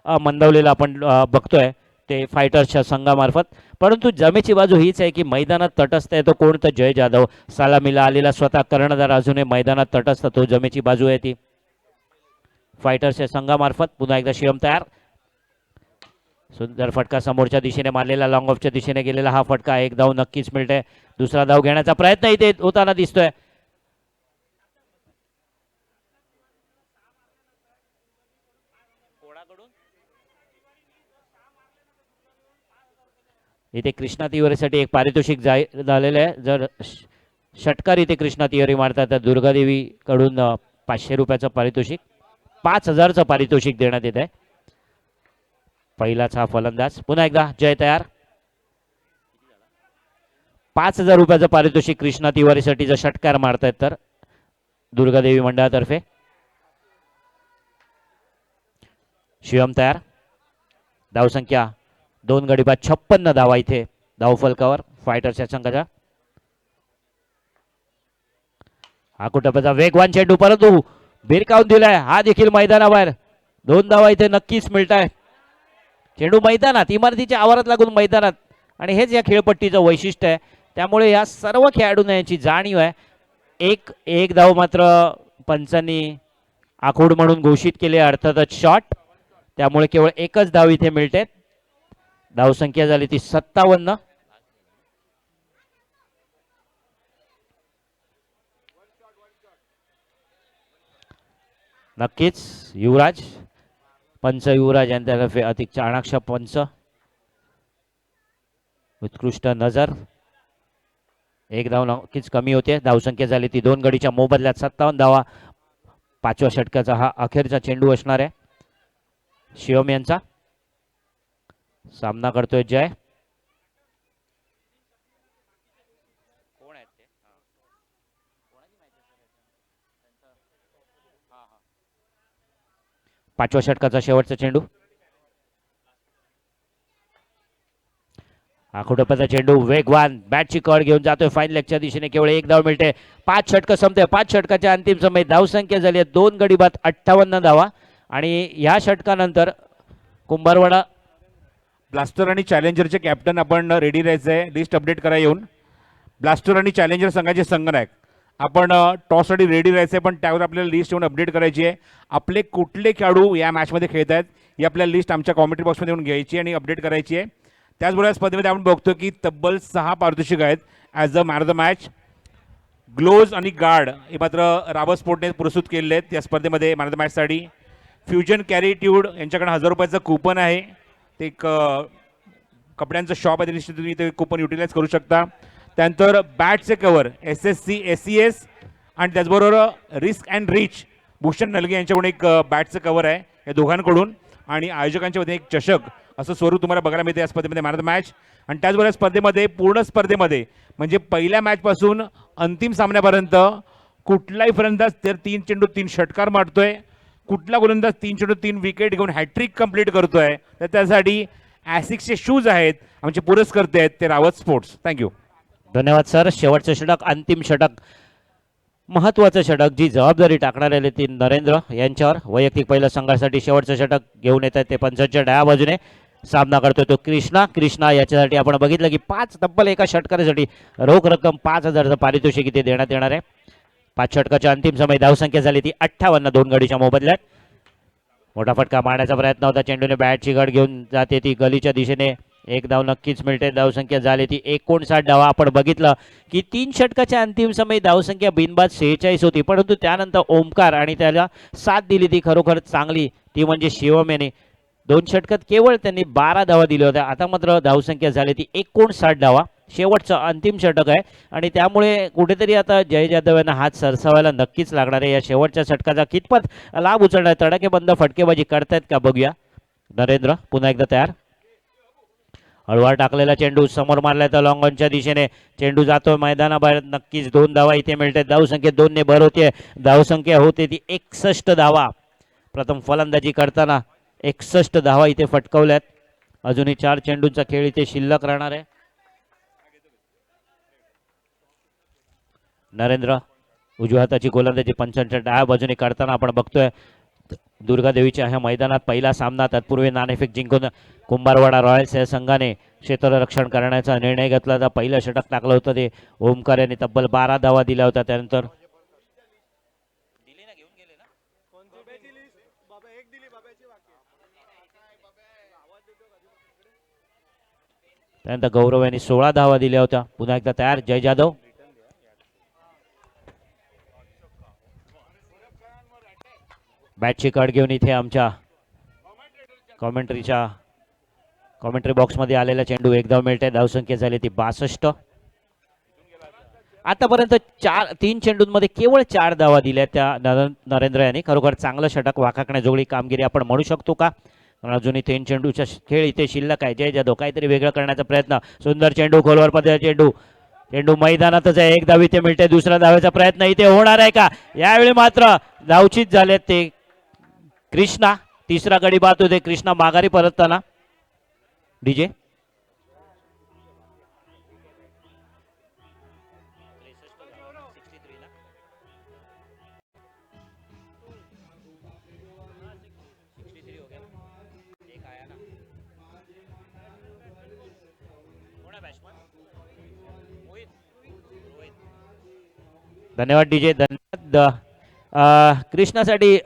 मंदावलेला आपण बघतोय ते फायटर्सच्या संघामार्फत. परंतु जमेची बाजू हीच आहे की मैदानात तटस्थ आहे तो कोण तर जय जाधव. सलामीला आलेला स्वतः कर्णधार अजूनही मैदानात तटस्थ तो जमेची बाजू आहे ती फायटर्सच्या संघामार्फत. पुन्हा एकदा शिवम तयार. सुंदर फटका समोरच्या दिशेने मारलेला. लॉंग ऑफच्या दिशेने गेलेला हा फटका. एक धाव नक्कीच मिळते. दुसरा धाव घेण्याचा प्रयत्न इथे होताना दिसतोय. इथे कृष्णा तिवारीसाठी एक पारितोषिक जाहीर झालेलं आहे. जर षटकार इथे कृष्णा तिवारी मारतात तर दुर्गादेवी कडून 500 रुपयाचं पारितोषिक 5000चं पारितोषिक देण्यात येत आहे. पहिलाच हा फलंदाज. पुन्हा एकदा जय तयार. 5000 रुपयाचं पारितोषिक कृष्णा तिवारीसाठी जर षटकार मारतायत तर दुर्गादेवी मंडळातर्फे. शिवम तयार. धावसंख्या 2 गडी बाद 56 धावा इथे धावफलकावर फायटर्सच्या संघाच्या. हा कुटुंबाचा वेगवान चेंडू परंतु भिरकावून दिलाय. हा देखील मैदानाबाहेर. 2 धावा इथे नक्कीच मिळत आहे. चेंडू मैदानात इमारतीच्या आवारात लागून मैदानात आणि हेच या खेळपट्टीचं वैशिष्ट्य आहे त्यामुळे या सर्व खेळाडूंना याची जाणीव आहे. एक एक धाव मात्र पंचांनी आखूड म्हणून घोषित केले, अर्थातच शॉट. त्यामुळे केवळ एकच धाव इथे मिळते. धावसंख्या झाली ती 57. नक्कीच युवराज पंच, युवराज यांच्यातर्फे अति चाणाक्ष पंच, उत्कृष्ट नजर. एक धाव नक्कीच कमी होते. धावसंख्या झाली ती 2 गडीच्या मोबदल्यात 57 धावा. 5व्या षटकाचा हा अखेरचा चेंडू असणार आहे. शिवम यांचा सामना करतोय जय. कोण आहेत ते? कोणाची मॅच आहे सर? हां हां. 5व्या षटकाचा शेवटचा चेंडू. आखोटोप्याचा चेंडू वेगवान बॅटची कड घेऊन जातोय फाईन लेगच्या दिशेने. केवळ एक धाव मिळते. 5 षटक संपते. 5 षटकाच्या अंतिम समय धावसंख्या झाली आहे 2 गडी बाद 58 धावा. आणि या षटकानंतर कुंभारवाडा ब्लास्टर आणि चॅलेंजरचे कॅप्टन आपण रेडी राहायचं आहे. लिस्ट अपडेट करा येऊन. ब्लास्टर आणि चॅलेंजर संघाचे संघनायक आपण टॉससाठी रेडी राहायचं आहे, पण त्यावर आपल्याला लिस्ट येऊन अपडेट करायची आहे. आपले कुठले खेळाडू या मॅचमध्ये खेळत आहेत ही आपल्याला लिस्ट आमच्या कॉमेंट्री बॉक्समध्ये येऊन घ्यायची आणि अपडेट करायची आहे. त्याचबरोबर या स्पर्धेमध्ये आपण बघतो की तब्बल 6 पारितोषिक आहेत as a man of the match. Gloves आणि गार्ड हे मात्र रावत स्पोर्टने पुरस्कृत केलेले आहेत या स्पर्धेमध्ये मॅन ऑफ द मॅचसाठी. फ्युजन कॅरिट्यूड यांच्याकडे 1000 रुपयाचं कूपन आहे. ते एक कपड्यांचं शॉप आहे, त्या निश्चित तुम्ही ते कूपन युटिलाइज करू शकता. त्यानंतर बॅटचे कवर SSC SES आणि त्याचबरोबर रिस्क अँड रिच भूषण नलगे यांच्याकडून एक बॅटचं कवर आहे या दोघांकडून. आणि आयोजकांच्या वतीने एक चषक असं स्वरूप तुम्हाला बघायला मिळते या स्पर्धेमध्ये मॅन ऑफ द मॅच. आणि त्याचबरोबर या स्पर्धेमध्ये पूर्ण स्पर्धेमध्ये म्हणजे पहिल्या मॅचपासून अंतिम सामन्यापर्यंत कुठलाही फलंदाज तर 3 चेंडू 3 षटकार मारतोय, कुठला गोलंदाज 3 चेंडू 3 विकेट घेऊन हॅट्रिक कंप्लीट करतोय, तर त्यासाठी ॲसिक्सचे शूज आहेत आमचे पुरस्कर्ते आहेत ते रावत स्पोर्ट्स. थँक्यू. धन्यवाद सर. शेवटचं षटक, अंतिम षटक, महत्वाचं षटक, जी जबाबदारी टाकणार आहे ती नरेंद्र यांच्यावर. वैयक्तिक पहिल्या संघासाठी शेवटचं षटक घेऊन येत आहेत ते पंचांच्या डाव्या बाजूने. सामना करतोय तो कृष्णा. याच्यासाठी आपण बघितलं की तब्बल एका षटकारासाठी रोख रक्कम 5000चं पारितोषिक इथे देण्यात येणार आहे. 5 षटकाच्या अंतिम समय धावसंख्या झाली ती 58 2 गडीच्या मोबदल्यात. मोठा फटका मारण्याचा प्रयत्न होता. चेंडूने बॅटची गड घेऊन जाते ती गलीच्या दिशेने. एक धाव नक्कीच मिळते. धावसंख्या झाली ती 59 धावा. आपण बघितलं की 3 षटकाच्या अंतिम समय धावसंख्या बिनबाद 46 होती, परंतु त्यानंतर ओमकार आणि त्याला साथ दिली ती खरोखर चांगली, ती म्हणजे शिवम याने. 2 षटकात केवळ त्यांनी 12 धावा दिल्या होत्या. आता मात्र धावसंख्या झाली ती 59 धावा. शेवटचं अंतिम षटक आहे आणि त्यामुळे कुठेतरी आता जय जाधव यांना हात सरसावायला नक्कीच लागणार आहे. या शेवटच्या षटकाचा कितपत लाभ उचलणार, तडाखेबंद फटकेबाजी करतायत का बघूया. नरेंद्र पुन्हा एकदा तयार. हळूवार टाकलेला चेंडू समोर मारलाय तर लॉंगॉनच्या दिशेने. चेंडू जातोय मैदानाबाहेर. नक्कीच 2 धावा इथे मिळते. धावसंख्या 2 ने भर होते. धावसंख्या होते ती 61 धावा. प्रथम फलंदाजी करताना 61 धावा इथे फटकवल्यात. अजूनही 4 चेंडूंचा खेळ इथे शिल्लक राहणार आहे. नरेंद्र उजव्या हाताची गोलंदाजी पंचांच्या डाव्या बाजूने करताना आपण बघतोय. दुर्गादेवीच्या ह्या मैदानात पहिला सामना तत्पूर्वी नाणेफेक जिंकून कुंभारवाडा रॉयल्स या संघाने क्षेत्ररक्षण करण्याचा निर्णय घेतला. तर पहिलं षटक टाकलं होतं ते ओमकार यांनी तब्बल 12 धावा दिल्या होत्या. त्यानंतर गौरव यांनी 16 धावा दिल्या होत्या. पुन्हा एकदा तयार जय जाधव. बॅटची कड घेऊन इथे आमच्या कॉमेंट्री बॉक्समध्ये आलेला चेंडू एक धाव मिळते. धावसंख्या झाली ती 62. आतापर्यंत 3 चेंडूंमध्ये केवळ 4 धावा दिल्या त्या नरेंद्र यांनी. खरोखर चांगलं षटक वाकाकण्याजोगळी कामगिरी आपण म्हणू शकतो का. अजूनही 3 चेंडूचा खेळ इथे शिल्लक आहे. जय जाधव काहीतरी वेगळं करण्याचा प्रयत्न. सुंदर चेंडू, खोलवर पद्धतीचा चेंडू मैदानातच आहे. एक धाव इथे मिळते. दुसऱ्या धावेचा प्रयत्न इथे होणार आहे का. यावेळी मात्र धावचीत झालेत ते कृष्णा. तिसरा गडी बाद होते कृष्णा माघारी परतताना. डीजे मोहित धन्यवाद डीजे, धन्यवाद. कृष्णासाठी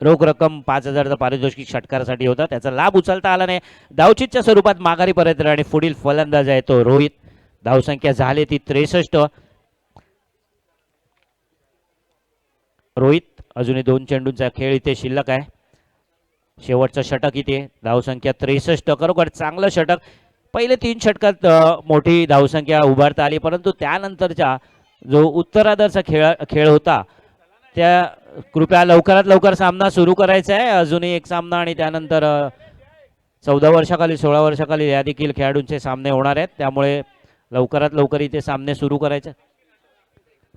रोख रक्कम 5,000चं पारितोषिक षटकारासाठी होता, त्याचा लाभ उचलता आला नाही. धावचीतच्या स्वरूपात माघारी परत आणि पुढील फलंदाज आहे तो रोहित. धावसंख्या झाली ती 63. रोहित अजूनही 2 चेंडूंचा खेळ इथे शिल्लक आहे. शेवटचं षटक इथे, धावसंख्या 63. खरोखर चांगलं षटक. पहिले 3 षटकात मोठी धावसंख्या उभारता आली, परंतु त्यानंतरचा जो उत्तरार्धाचा खेळ होता, त्या कृपया लवकरात लवकर सामना सुरू करायचा आहे. अजूनही एक सामना आणि त्यानंतर 14 वर्षाखाली 16 वर्षाखाली या देखील खेळाडूंचे सामने होणार आहेत, त्यामुळे लवकरात लवकर इथे सामने सुरू करायचे.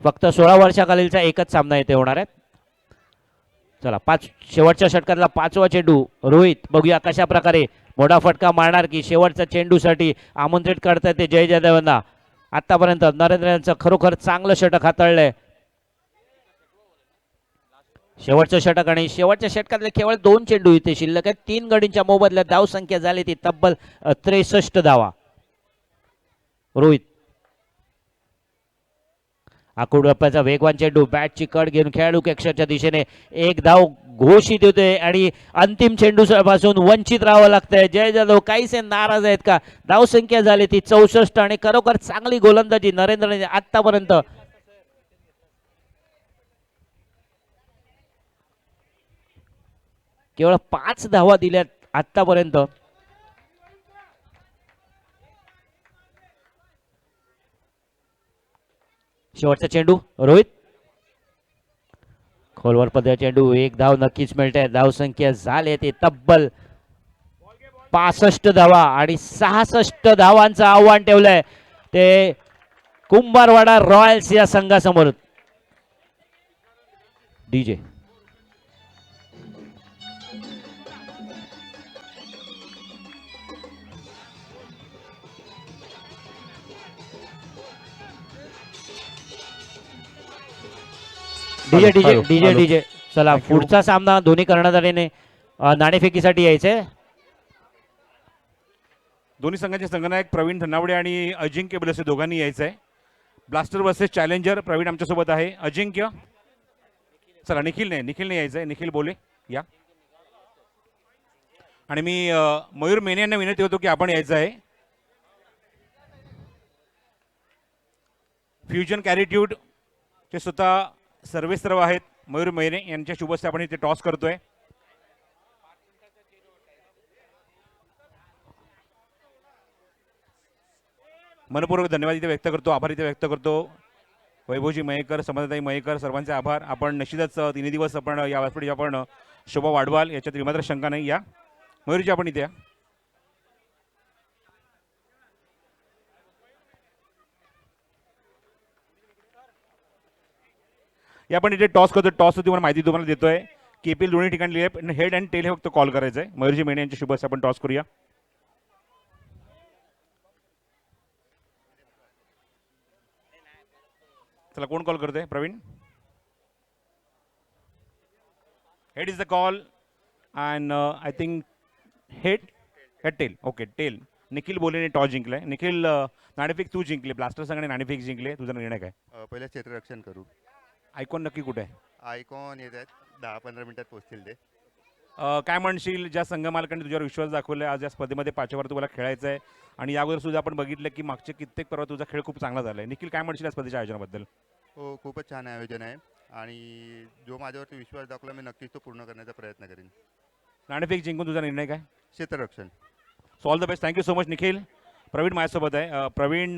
फक्त 16 वर्षाखालीलचा एकच सामना इथे होणार आहे. चला, शेवटच्या षटकातला 5वा चेंडू. रोहित बघूया कशा प्रकारे मोठा फटका मारणार की शेवटच्या चेंडूसाठी आमंत्रित करता येते जय जयदेवांना. आतापर्यंत नरेंद्र यांचं खरोखर चांगलं षटक हाताळलंय. शेवटचं षटक आणि शेवटच्या षटकातले केवळ 2 चेंडू इथे शिल्लक आहेत. 3 गडींच्या मोबदल्यात धाव संख्या झाली ती तब्बल 63 धावा. रोहित आकुडप्पाचा वेगवान चेंडू, बॅटची कड घेऊन खेळाडू कक्षाच्या दिशेने एक धाव घोषित होते आणि अंतिम चेंडू पासून वंचित राहावं लागतंय. जय जाधव काहीसे नाराज आहेत का? धाव संख्या झाली ती 64 आणि खरोखर चांगली गोलंदाजी नरेंद्रने आतापर्यंत केवळ 5 धावा दिल्यात आतापर्यंत. शेवटचा चेंडू रोहित, खोलवर पद्धत चेंडू, एक धाव नक्कीच मिळते. धाव संख्या झाली ते तब्बल 65 धावा आणि 66 धावांचं आव्हान ठेवलंय ते कुंभारवाडा रॉयल्स या संघासमोर. DJ DJ DJ DJ DJ चला, पुढचा सामना दोन्ही कर्णधाराने नाणेफेकीसाठी यायचंय. दोन्ही संघाचे संघनायक प्रवीण धनावडे आणि अजिंक्य बलसे दोघांनी यायचं आहे. Blaster versus challenger. प्रवीण आमच्यासोबत आहे. अजिंक्य चला, निखिलने यायचं आहे. निखिल बोले या. आणि मी मयूर मेने यांना विनंती होतो की आपण यायचं आहे. फ्युजन कॅरिट्यूड चे स्वतः सर्वेसर्व आहेत मयूर मेने, यांच्या शुभ हस्ते आपण इथे टॉस करतोय. मनपूर्वक धन्यवाद इथे व्यक्त करतो, आभार इथे व्यक्त करतो. वैभवजी मयेकर, समताई मयेकर, सर्वांचे आभार. आपण निश्चितच 3 दिवस आपण या व्यासपीठी आपण शोभा वाढवाल याच्यात मात्र शंका नाही. या मयूरजी आपण इथे या. आपण इथे टॉस करतो. टॉस तुम्हाला माहिती तुम्हाला देतोय. केपीएल दोन्ही ठिकाणी हेड अँड टेल हे फक्त कॉल करायचं आहे. मयूरजी मेने यांच्या शुभ हस्ते आपण टॉस करूया. चला, कोण कॉल करतोय? Praveen. Head is the call and I think head tail. Okay, tail. Nikhil बोलेने टॉस जिंकलाय. निखिल, नाणेफेक तू जिंकले. ब्लास्टर संघाने नाणेफेक जिंकले. तुझा निर्णय काय? पहिलं क्षेत्ररक्षण करू. आयकॉन नक्की कुठे आहे? आयकॉन येत आहेत, 10-15 मिनिटात पोहोचतील ते. काय म्हणशील, ज्या संघ मालकांनी तुझ्यावर विश्वास दाखवला, आज या स्पर्धेमध्ये 5व्यावर तुम्हाला खेळायचं आहे आणि यावर सुद्धा आपण बघितलं की मागचे कित्येक पर्व तुझा खेळ खूप चांगला झाला आहे. निखिल, काय म्हणशील या स्पर्धेच्या आयोजनाबद्दल? हो, खूपच छान आयोजन आहे आणि जो माझ्यावरती विश्वास दाखवला मी नक्कीच तो पूर्ण करण्याचा प्रयत्न करेन. नाणेफेक जिंकून तुझा निर्णय काय? क्षेत्ररक्षण. So all the best. Thank you so much Nikhil. Praveen माझ्यासोबत आहे. प्रवीण,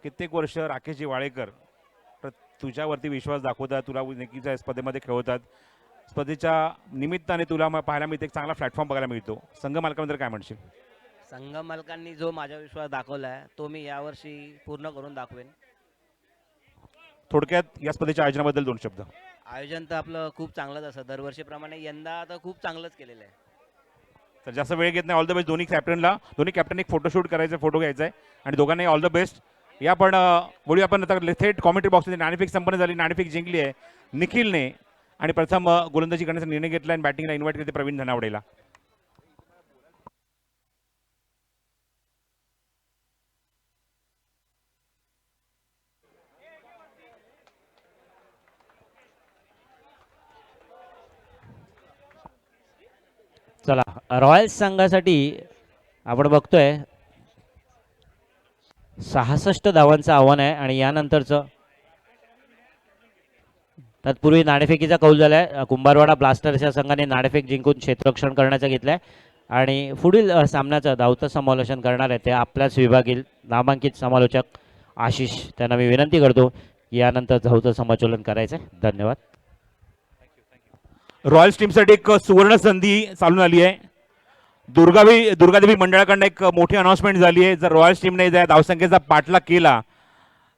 कित्येक वर्ष राकेशजी वाळेकर तुझ्यावरती विश्वास दाखवतात, तुला नक्कीच्या स्पर्धेमध्ये खेळवतात. स्पर्धेच्या निमित्ताने तुला पाहायला मिळते, एक चांगला प्लॅटफॉर्म बघायला मिळतो. संघ मालकांबद्दल काय म्हणशील? संघ मालकांनी जो माझा विश्वास दाखवला आहे तो मी यावर्षी पूर्ण करून दाखवेन. थोडक्यात या स्पर्धेच्या आयोजनाबद्दल 2 शब्द. आयोजन तर आपलं खूप चांगलंच असं दरवर्षीप्रमाणे यंदा तर खूप चांगलंच केलेलं आहे. तर जास्त वेळ घेत नाही. ऑल द बेस्ट दोन्ही कॅप्टन एक फोटोशूट करायचं, फोटो घ्यायचा आहे आणि दोघांनाही ऑल द बेस्ट. या पण बोलूया आपण आता थेट कॉमेंट्री बॉक्समध्ये. नाणेफेक संपन्न झाली. नाणेफेक जिंकली आहे निखिलने आणि प्रथम गोलंदाजी करण्याचा निर्णय घेतला आणि बॅटिंगला इन्व्हाइट केले प्रवीण धनावडेला. चला रॉयल्स संघासाठी आपण बघतोय 66 धावांचं आव्हान आहे आणि यानंतरचं तत्पूर्वी नाणेफेकीचा कौल झालाय. कुंभारवाडा ब्लास्टर्स या संघाने नाणेफेक जिंकून क्षेत्ररक्षण करण्याचं घेतलंय आणि पुढील सामन्याचं धावतं समालोचन करणार आहे ते आपल्याच विभागील नामांकित समालोचक आशिष. त्यांना मी विनंती करतो यानंतर धावतं समालोचन करायचं आहे. धन्यवाद. रॉयल्स टीमसाठी एक सुवर्ण संधी चालून आली आहे. दुर्गादेवी मंडळाकडनं एक मोठी अनाउन्समेंट झाली आहे. जर रॉयल्स टीमने या धावसंख्येचा पाठलाग केला,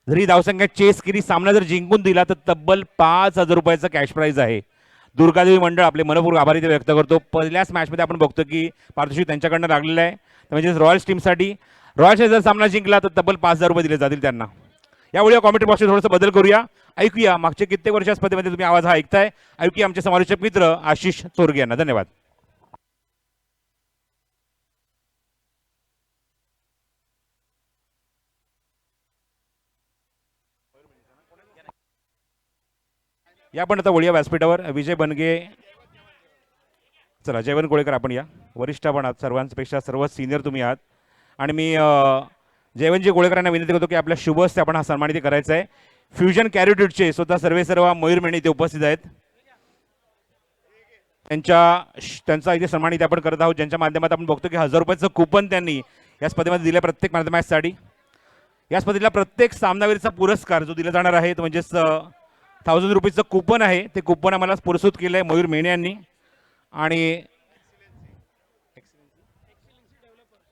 जरी धावसंख्या चेस केली, सामना जर जिंकून दिला तर तब्बल 5,000 रुपयाचं कॅश प्राईज आहे. दुर्गादेवी मंडळ आपले मनपूर्वक आभारी ते व्यक्त करतो. पहिल्याच मॅचमध्ये आपण बघतो की पारितोषिक त्यांच्याकडनं लागलेलं आहे. म्हणजे रॉयल्स टीमसाठी रॉयल्सने जर सामना जिंकला तर तब्बल 5,000 रुपये दिले जातील त्यांना. यावेळी कॉमेंट्री बॉक्समध्ये थोडंसं बदल करूया. ऐकूया मागचे कित्येक वर्षा स्पर्धेमध्ये तुम्ही आवाज हा ऐकताय. ऐकूया आमचे समालोचक मित्र आशिष चोरगे यांना. धन्यवाद. या पण आता वळूया व्यासपीठावर. विजय बनगे, चला जयवंत कोळेकर आपण या. वरिष्ठ आपण आहात, सर्वांपेक्षा सर्वात सिनियर तुम्ही आहात आणि मी जयवंतजी कोळेकरांना विनंती करतो की आपल्या शुभ हस्ते आपण हा सन्मानित करायचा आहे. फ्युजन कॅरिट्यूडचे स्वतः सर्व मयूर मेणे इथे उपस्थित आहेत. त्यांचा इथे सन्मानित आपण करत आहोत, ज्यांच्या माध्यमात आपण बघतो की 1,000 रुपयाचं कुपन त्यांनी या स्पर्धेमध्ये दिलं प्रत्येक मॅचसाठी. या स्पर्धेला प्रत्येक सामनावीरचा पुरस्कार जो दिला जाणार आहे तो म्हणजेच 1,000 रुपीचं कुपन आहे. ते कुपन आम्हाला पुरस्कृत केलं आहे मयूर मेणे यांनी. आणि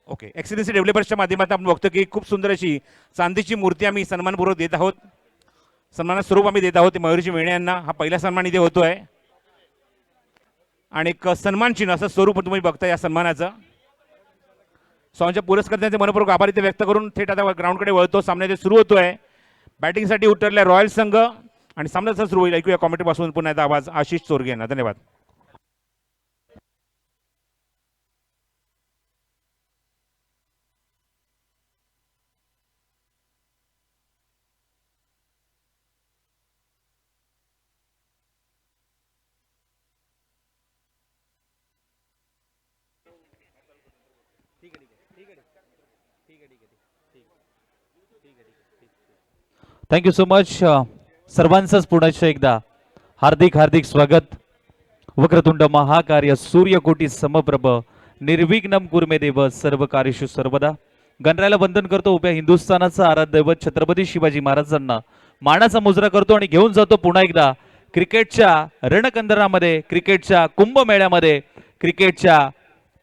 ओके, एक्सिलेन्सी डेव्हलपर्सच्या माध्यमातून आपण बघतो की खूप सुंदर अशी चांदीची मूर्ती आम्ही सन्मानपूर्वक देत आहोत. सन्मानात स्वरूप आम्ही देत आहोत मयूरजी मेणे यांना. हा पहिला सन्मान इथे होतोय आणि एक सन्मान चिन्ह असं स्वरूप तुम्ही बघता या सन्मानाचं. स्वांच्या पुरस्कर्त्यांचे मनपूर्वक आभार इथे व्यक्त करून थेट आता ग्राउंडकडे वळतो. सामना इथे सुरू होतोय. बॅटिंगसाठी उतरल्या रॉयल संघ आणि सामना सुरू होईल. ऐकूया कॉमेंट्री पासून पुन्हा एकदा आवाज आशिष चोरगे यांना. धन्यवाद. Thank you so much. सर्वांचंच पुन्हा एकदा हार्दिक हार्दिक स्वागत. वक्रतुंड महाकार्य सूर्यकोटी समप्रभ निर्विघ्नम कुर्मे देव सर्व कार्येषु सर्वदा. गणरायाला वंदन करतो. उभ्या हिंदुस्थानाचा आराध्य दैवत छत्रपती शिवाजी महाराजांना मानाचा मुजरा करतो आणि घेऊन जातो पुन्हा एकदा क्रिकेटच्या रणकंदरामध्ये, क्रिकेटच्या कुंभमेळ्यामध्ये, क्रिकेटच्या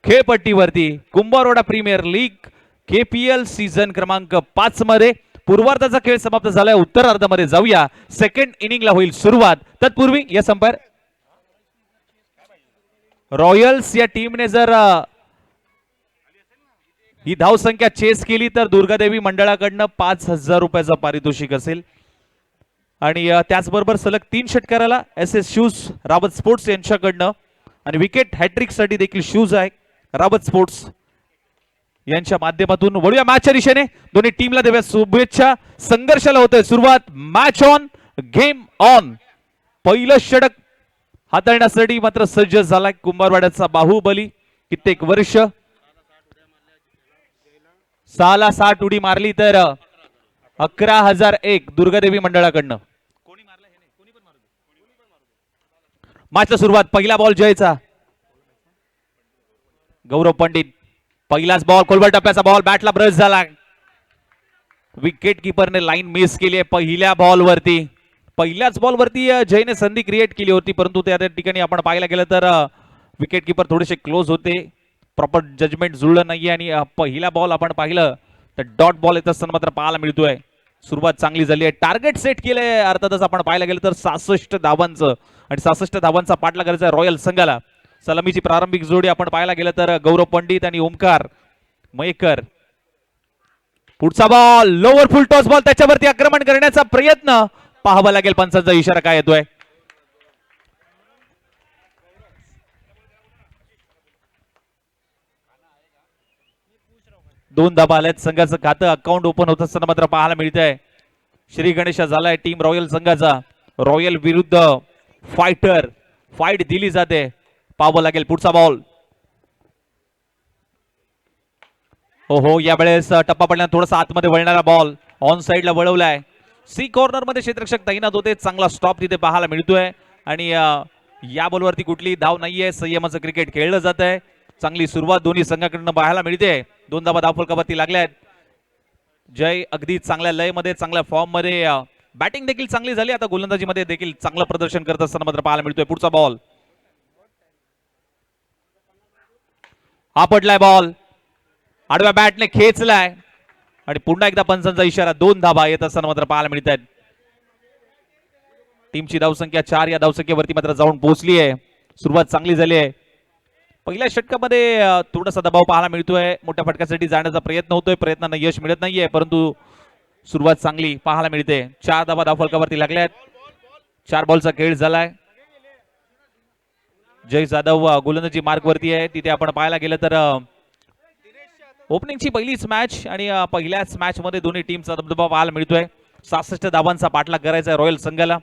खेळपट्टीवरती Kumbharwada premier league KPL season क्रमांक 5 मध्ये पूर्वार्धाचा खेळ समाप्त झालाय. उत्तरार्धामध्ये जाऊया. सेकंड इनिंगला होईल सुरुवात. तत्पूर्वी या संपायर रॉयल्स या टीमने जर ही धावसंख्या चेस केली तर दुर्गादेवी मंडळाकडनं 5,000 रुपयाचा पारितोषिक असेल. आणि त्याचबरोबर सलग 3 षटकाराला SS शूज रावत स्पोर्ट्स यांच्याकडनं आणि विकेट हॅट्रिक साठी देखील शूज आहे रावत स्पोर्ट्स यांच्या माध्यमातून. वळूया मॅचच्या दिशेने. दोन्ही टीमला देऊया शुभेच्छा. संघर्षाला होतोय सुरुवात. Match on, game on. पहिलं षटक हाताळण्यासाठी मात्र सज्ज झाला कुंभारवाड्याचा बाहुबली. कित्येक वर्ष 6 उडी मारली तर 11,001 दुर्गादेवी मंडळाकडनं. मॅचला सुरुवात. पहिला बॉल जयचा. गौरव पंडित. पहिलाच बॉल खोलवर टप्प्याचा बॉल बॅटला ब्रश झाला. विकेट किपरने लाईन मिस केली आहे पहिल्या बॉलवरती. पहिल्याच बॉलवरती जयने संधी क्रिएट केली होती, परंतु त्या ठिकाणी आपण पाहायला गेलं तर विकेट किपर थोडेसे क्लोज होते. प्रॉपर जजमेंट जुळलं नाहीये आणि पहिला बॉल आपण पाहिलं तर डॉट बॉल येत असताना मात्र पाहायला मिळतोय. सुरुवात चांगली झाली आहे. टार्गेट सेट केलंय अर्थातच आपण पाहायला गेलं तर 66 धावांचं आणि 66 धावांचा पाठला करायचा आहे रॉयल संघाला. सलामीची प्रारंभिक जोडी आपण पाहायला गेलं तर गौरव पंडित आणि ओमकार मयेकर. पुढचा बॉल लोअर फुल टॉस बॉल, त्याच्यावरती आक्रमण करण्याचा प्रयत्न. पाहावा लागेल पंचांचा इशारा काय येतोय. दोन धाबा आल्यात. संघाचं खातं अकाउंट ओपन होत असताना मात्र पाहायला मिळतंय. श्री गणेशा झालाय टीम रॉयल संघाचा. रॉयल विरुद्ध फायटर. फाईट दिली जाते. पाहावं लागेल पुढचा बॉल. हो यावेळेस टप्पा पडल्यानं थोडासा आतमध्ये वळणारा बॉल ऑन साइडला वळवलाय. सी कॉर्नर मध्ये क्षेत्ररक्षक तैनात होते. चांगला स्टॉप तिथे पाहायला मिळतोय आणि या बॉलवरती कुठली धाव नाहीये. संयमाचं क्रिकेट खेळलं जात आहे. चांगली सुरुवात दोन्ही संघाकडनं पाहायला मिळते. 2 धावा धावफलकावरती लागल्यात. जय अगदी चांगल्या लयमध्ये चांगल्या फॉर्म मध्ये बॅटिंग देखील चांगली झाली. आता गोलंदाजीमध्ये देखील चांगलं प्रदर्शन करत असताना मात्र पाहायला मिळतोय. पुढचा बॉल हा पडलाय बॉल आडव्या बॅटने खेचलाय आणि पुन्हा एकदा पंचांचा इशारा. 2 धावा येत असताना मात्र पाहायला मिळत आहेत. टीमची धावसंख्या 4 या धावसंख्येवरती मात्र जाऊन पोहोचली आहे. सुरुवात चांगली झाली आहे. पहिल्या षटकामध्ये थोडासा दबाव पाहायला मिळतोय. मोठ्या फटक्यासाठी जाण्याचा प्रयत्न होतोय. प्रयत्नांना यश मिळत नाहीये परंतु सुरुवात चांगली पाहायला मिळते. 4 धावा धावफलकावरती लागल्यात. 4 बॉलचा खेळ झालाय. जय जाधव गोलंदाजी मार्गवरती आहे. तिथे आपण पाहायला गेलं तर ओपनिंगची पहिलीच मॅच आणि पहिल्याच मॅच मध्ये दोन्ही टीमचा दबदबा पाहायला मिळतोय. 66 धावांचा पाठलाग करायचा आहे रॉयल संघाला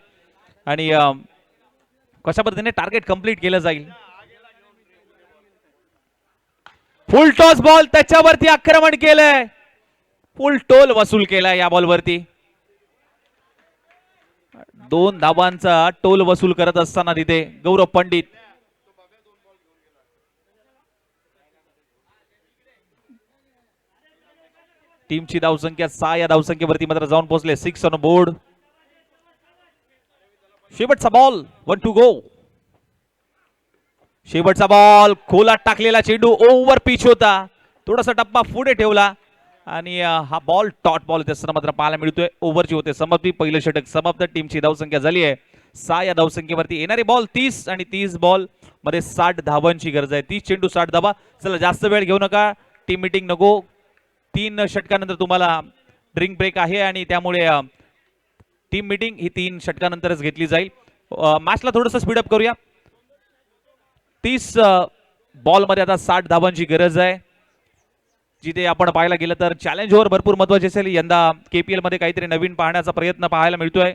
आणि कशा पद्धतीने टार्गेट कंप्लीट केलं जाईल. फुल टॉस बॉल त्याच्यावरती आक्रमण केलंय. फुल टोल वसूल केलाय या बॉलवरती. 2 धावांचा टोल वसूल करत असताना तिथे गौरव पंडित. टीमची धावसंख्या 6 या धावसंख्येवरती मात्र जाऊन पोहोचले. 6 ऑन बोर्ड. शेवटचा बॉल 1 टू गो. शेवटचा बॉल खोलात टाकलेला चेंडू ओव्हर पिच होता. थोडासा टप्पा पुढे ठेवला आणि हा बॉल डॉट बॉल असताना मात्र पाहायला मिळतोय. ओव्हरची होते समाप्ती. पहिलं षटक समाप्त. टीमची धावसंख्या झाली आहे 6 या धावसंख्येवरती. येणारे बॉल 30 आणि 30 बॉल मध्ये 60 धावांची गरज आहे. 30 चेंडू 60 धावा. चला जास्त वेळ घेऊ नका. टीम मीटिंग नको. 3 षटकानंतर तुम्हाला ड्रिंक ब्रेक आहे आणि त्यामुळे टीम मीटिंग ही 3 षटकानंतरच घेतली जाईल. मॅचला थोडंसं स्पीडअप करूया. 30 बॉल मध्ये आता 60 धावांची गरज आहे. जिथे आपण पाहायला गेलं तर चॅलेंज ओव्हर भरपूर महत्वाची असेल. यंदा केपीएल मध्ये काहीतरी नवीन पाहण्याचा प्रयत्न पाहायला मिळतोय.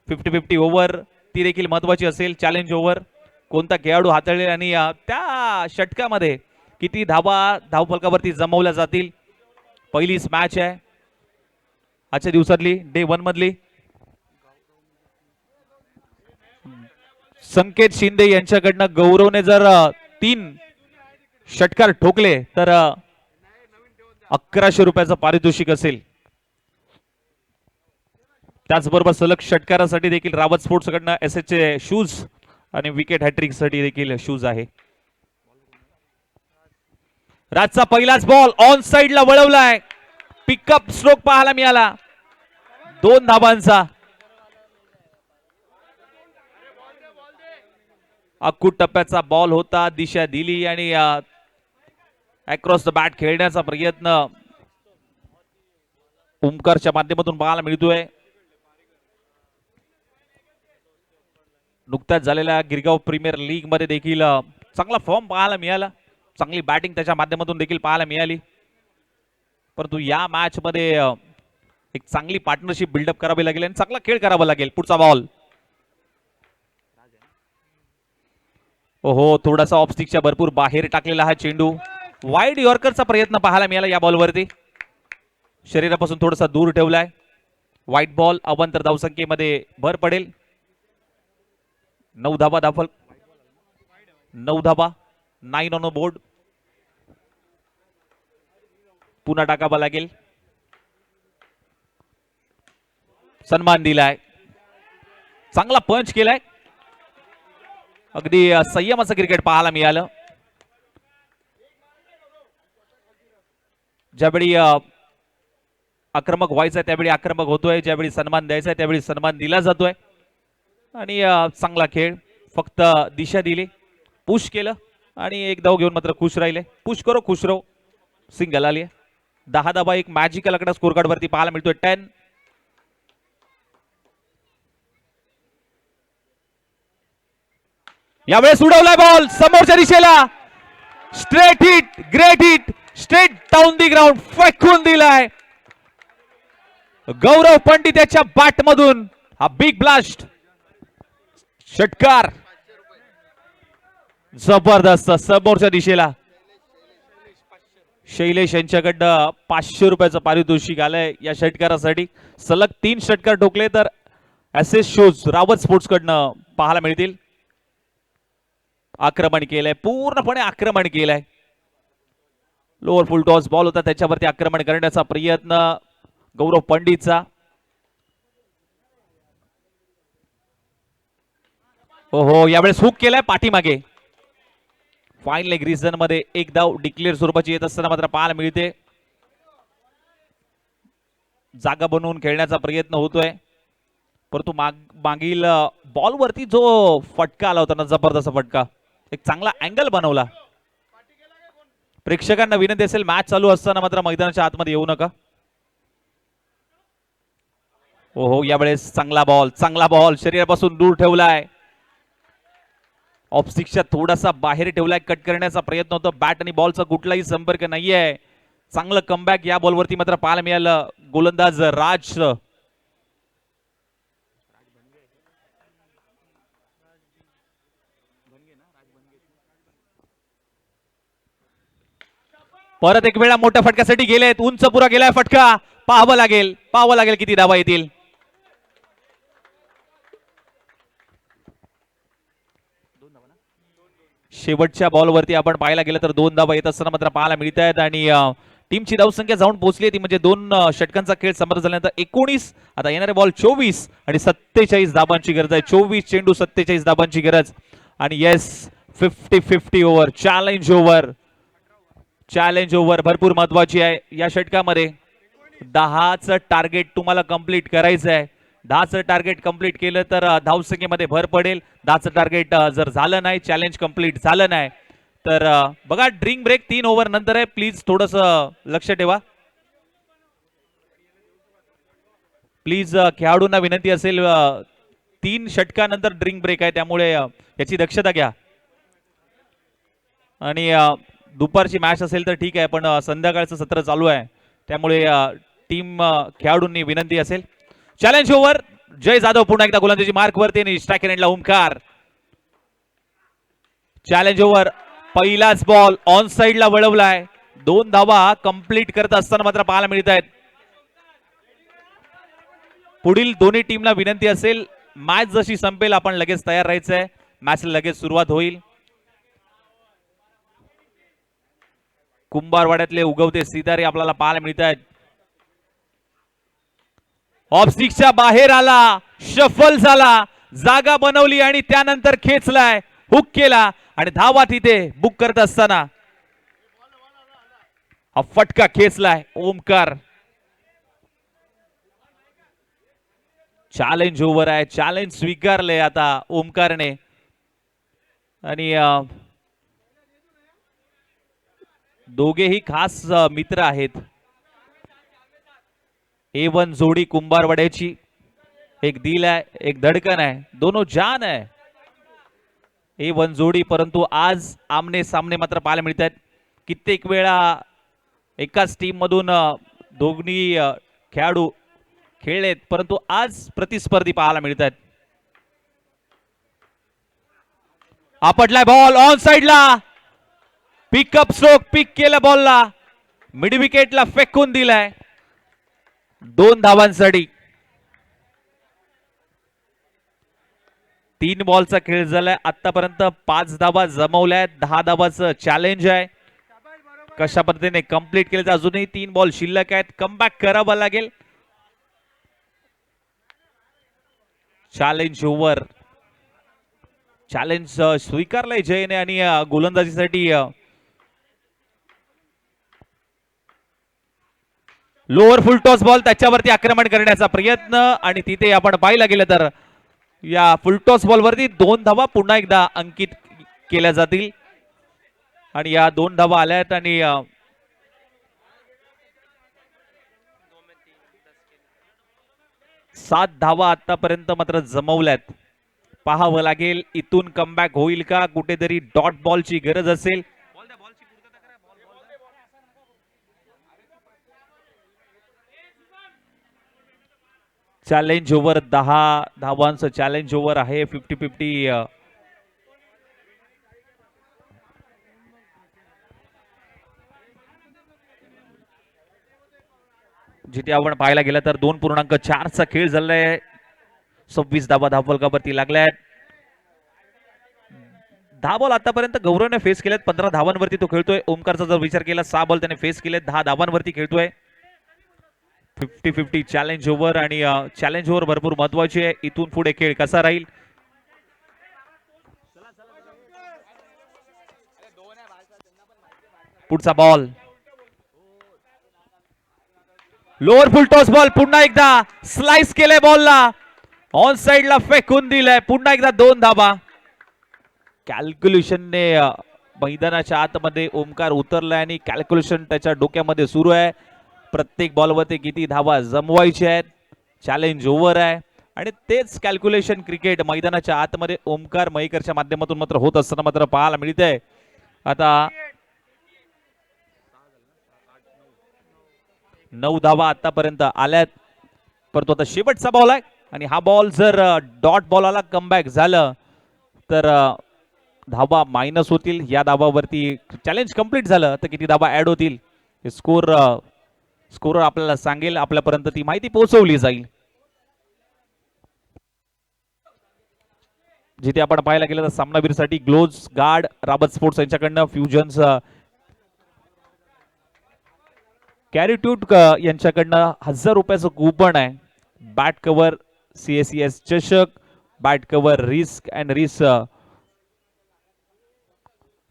50-50 ओव्हर ती देखील महत्वाची असेल. चॅलेंज ओव्हर कोणता खेळाडू हाताळेल आणि त्या षटकामध्ये किती धावा धावफलकावरती जमवल्या जातील. पहिलीच मॅच आहे आजच्या दिवसातली डे 1 मधली. संकेत शिंदे यांच्याकडनं गौरवने जर 3 षटकार ठोकले तर 1100 रुपयाचं पारितोषिक असेल. त्याचबरोबर सलग षटकारासाठी देखील रावत स्पोर्ट्स कडनं एसएच चे शूज आणि विकेट हॅट्रिक साठी देखील शूज आहे. राजचा पहिलाच बॉल ऑन साइडला वळवलाय. पिकअप स्ट्रोक पाहायला मिळाला 2 धावांचा. अक्कूट टप्प्याचा बॉल होता. दिशा दिली आणि अक्रॉस द बॅट खेळण्याचा प्रयत्न ओमकारच्या माध्यमातून पाहायला मिळतोय. नुकत्याच झालेल्या गिरगाव प्रीमियर लीग मध्ये देखील चांगला फॉर्म पाहायला मिळाला. चांगली बॅटिंग त्याच्या माध्यमातून देखील पाहायला मिळाली. परंतु या मॅच मध्ये एक चांगली पार्टनरशिप बिल्डअप करावी लागेल आणि चांगला खेळ करावा लागेल. पुढचा बॉल ओहो थोडासा ऑफस्टिकच्या भरपूर बाहेर टाकलेला हा चेंडू. वाईड यॉर्करचा प्रयत्न पाहायला मिळाला या बॉलवरती. शरीरापासून थोडासा दूर ठेवलाय. White ball. अवांतर धावसंख्येमध्ये भर पडेल. 9 धावा धावफल 9 धावा 9 ऑन बोर्ड. पुन्हा टाकावा लागेल. सन्मान दिलाय. चांगला पंच केलाय. अगदी संयमाचं क्रिकेट पाहायला मिळालं. ज्यावेळी आक्रमक व्हायचं आहे त्यावेळी आक्रमक होतोय. ज्यावेळी सन्मान द्यायचा आहे त्यावेळी सन्मान दिला जातोय आणि चांगला खेळ. फक्त दिशा दिली. पुश केलं आणि एक धाव घेऊन मात्र खुश राहिले. पुश करो खुश रहो. सिंगल आली. 10 धावा एक मॅजिकल आकडा स्कोर कार्ड वरती पाहायला मिळतोय. 10. यावेळेस उडवलाय बॉल समोरच्या दिशेला. Straight hit. Great hit. Straight down the ground. फेकून दिलाय गौरव पंडित याच्या बॅट मधून. हा बिग ब्लास्ट षटकार जबरदस्त समोरच्या दिशेला. शैलेश यांच्याकडनं 500 रुपयाचं पारितोषिक आलंय या षटकारासाठी. सलग 3 षटकार ठोकले तर एसएस शूज रावत स्पोर्ट्स कडनं पाहायला मिळतील. आक्रमण केलंय, पूर्णपणे आक्रमण केलंय. लोअर फुल टॉस बॉल होता त्याच्यावरती आक्रमण करण्याचा प्रयत्न गौरव पंडितचा. हो यावेळेस हुक केलाय पाठीमागे. फाईन लेग रिजन मध्ये एक धाव डिक्लेअर स्वरूपाची येत असताना मात्र पाहायला मिळते. जागा बनवून खेळण्याचा प्रयत्न होतोय, परंतु मागील बॉलवरती जो फटका आला होता ना, जबरदस्त फटका, एक चांगला अँगल बनवला. प्रेक्षकांना विनंती असेल, मॅच चालू असताना मात्र मैदानाच्या आतमध्ये येऊ नका. हो यावेळेस चांगला बॉल शरीरापासून दूर ठेवलाय. ऑफस्टिकच्या थोडासा बाहेर ठेवलाय, कट करण्याचा प्रयत्न होतो. बॅट आणि बॉलचा कुठलाही संपर्क नाहीये. चांगलं कमबॅक या बॉलवरती मात्र पाहायला मिळालं. गोलंदाज राज परत एक वेळा मोठ्या फटक्यासाठी गेलेत. उंच पुरा गेलाय फटका. पाहावं लागेल किती धावा येतील. शेवटच्या बॉलवरती आपण पाहायला गेलं तर 2 धावा येत असताना मात्र पाहायला मिळत आहेत. आणि टीमची धावसंख्या जाऊन पोहोचली ती म्हणजे 2 षटकांचा खेळ समाप्त झाल्यानंतर 19, आता येणारे बॉल 24 आणि 47 धाबांची गरज आहे. 24 चेंडू 47 धाबांची गरज. आणि येस 50-50 ओव्हर, चॅलेंज ओव्हर भरपूर महत्वाची आहे या षटकामध्ये. 10चं टार्गेट तुम्हाला कंप्लीट करायचं आहे. 10चं टार्गेट कंप्लीट केलं तर धावसंख्येमध्ये भर पडेल. 10चं टार्गेट जर झालं नाही, चॅलेंज कंप्लीट झालं नाही तर बघा ड्रिंक ब्रेक 3 ओव्हर नंतर आहे. प्लीज थोडस लक्ष ठेवा. प्लीज खेळाडूंना विनंती असेल, 3 षटकानंतर ड्रिंक ब्रेक आहे, त्यामुळे याची दक्षता घ्या. आणि दुपारची मॅच असेल तर ठीक आहे, पण संध्याकाळचं सत्र चालू आहे त्यामुळे टीम खेळाडूंनी विनंती असेल. Challenge over. जय जाधव पुन्हा एकदा गोलंदाजी मार्क वरती आणि स्ट्राइक एंडला ओमकार. Challenge over. पहिलाच बॉल ऑन साइडला वळवलाय. 2 धावा कंप्लीट करत असताना मात्र पाहायला मिळत आहेत. पुढील दोन्ही टीमला विनंती असेल, मॅच जशी संपेल आपण लगेच तयार राहायचंय. मॅच लगेच सुरुवात होईल. कुंभारवाड्यातले उगवते सितारे आपल्याला पाहायला मिळत आहेत. ऑफस्टिकच्या बाहेर आला, शफल झाला, जागा बनवली आणि त्यानंतर खेचलाय, हुक केला आणि धावा तिथे बुक करत असताना हा फटका खेचलाय ओमकार. चॅलेंज ओव्हर आहे, चॅलेंज स्वीकारले आता ओमकारने. आणि दोघेही खास मित्र आहेत. A1 जोडी कुंभारवाड्याची. एक दिल आहे, एक धडकन आहे, दोनों जान आहे. A1 जोडी, परंतु आज आमने सामने मात्र पाहायला मिळत आहेत. कित्येक वेळा एकाच टीम मधून दोन्ही खेळाडू खेळलेत, परंतु आज प्रतिस्पर्धी पाहायला मिळत आहेत. आपटलाय बॉल ऑन साइडला. पिकअप स्ट्रोक, पिक केलं बॉलला, मिड विकेटला फेकून दिलाय. 2 धावांसाठी. 3 बॉलचा खेळ झालाय आतापर्यंत. 5 धावा जमवल्या. 10 धावाचं चॅलेंज आहे. कशा पद्धतीने कंप्लीट केलं तर अजूनही 3 बॉल शिल्लक आहेत. कमबॅक करावा लागेल. Challenge over. चॅलेंज स्वीकारलंय जयने आणि गोलंदाजीसाठी लोअर फुल टॉस बॉल, त्याच्यावरती आक्रमण करण्याचा प्रयत्न. आणि तिथे आपण पाहायला गेलं तर या फुलटॉस बॉलवरती 2 धावा पुन्हा एकदा अंकित केल्या जातील. आणि या 2 धावा आल्या आहेत आणि 7 धावा आतापर्यंत मात्र जमवल्यात. पाहावं लागेल इथून कमबॅक होईल का, कुठेतरी डॉट बॉलची गरज असेल. चॅलेंज ओव्हर 10 धावांचं चॅलेंज ओव्हर आहे. 50-50 जिथे आपण पाहायला गेलं तर 2.4चा खेळ झालाय. 26 धावा धावफलकावरती लागल्यात. 10 बॉल आतापर्यंत गौरवने फेस केलेत. 15 धावांवरती तो खेळतोय. ओमकारचा जर विचार केला 6 बॉल त्याने फेस केलेत. 10 धावांवरती खेळतोय. 50-50 चॅलेंज ओव्हर आणि चॅलेंज ओव्हर भरपूर महत्वाची आहे. इथून पुढे खेळ कसा राहील. पुढचा बॉल लोअर फुल टॉस बॉल. पुन्हा एकदा स्लाइस केलंय बॉलला. ऑन साइडला फेकून दिलाय. पुन्हा एकदा 2 धाबा. कॅल्क्युलेशनने मैदानाच्या आतमध्ये ओमकार उतरलाय आणि कॅल्क्युलेशन त्याच्या डोक्यामध्ये सुरू आहे. प्रत्येक बॉलवरती किती धावा जमवायचे आहेत. चॅलेंज ओव्हर आहे आणि तेच कॅल्क्युलेशन क्रिकेट मैदानाच्या आतमध्ये ओमकार मयेकरच्या माध्यमातून मात्र होत असताना मात्र पाहायला मिळतंय. आता 9 धावा आतापर्यंत आल्यात. परंतु आता शेवटचा बॉल आहे आणि हा बॉल जर डॉट बॉलाला कमबॅक झालं तर धावा मायनस होतील. या धावावरती चॅलेंज कंप्लीट झालं तर किती धावा ऍड होतील हे स्कोर आपल्याला सांगेल. आपल्यापर्यंत ती माहिती पोहोचवली जाईल. जिथे आपण पाहायला गेलं तर सामनावीरसाठी ग्लोव्ज गार्ड राबत स्पोर्ट्स यांच्याकडनं फ्युजन्स कॅरिट्यूट यांच्याकडनं 1000 रुपयाचं कूपन आहे. बॅट कव्हर CSES चषक, बॅट कव्हर रिस्क अँड रिस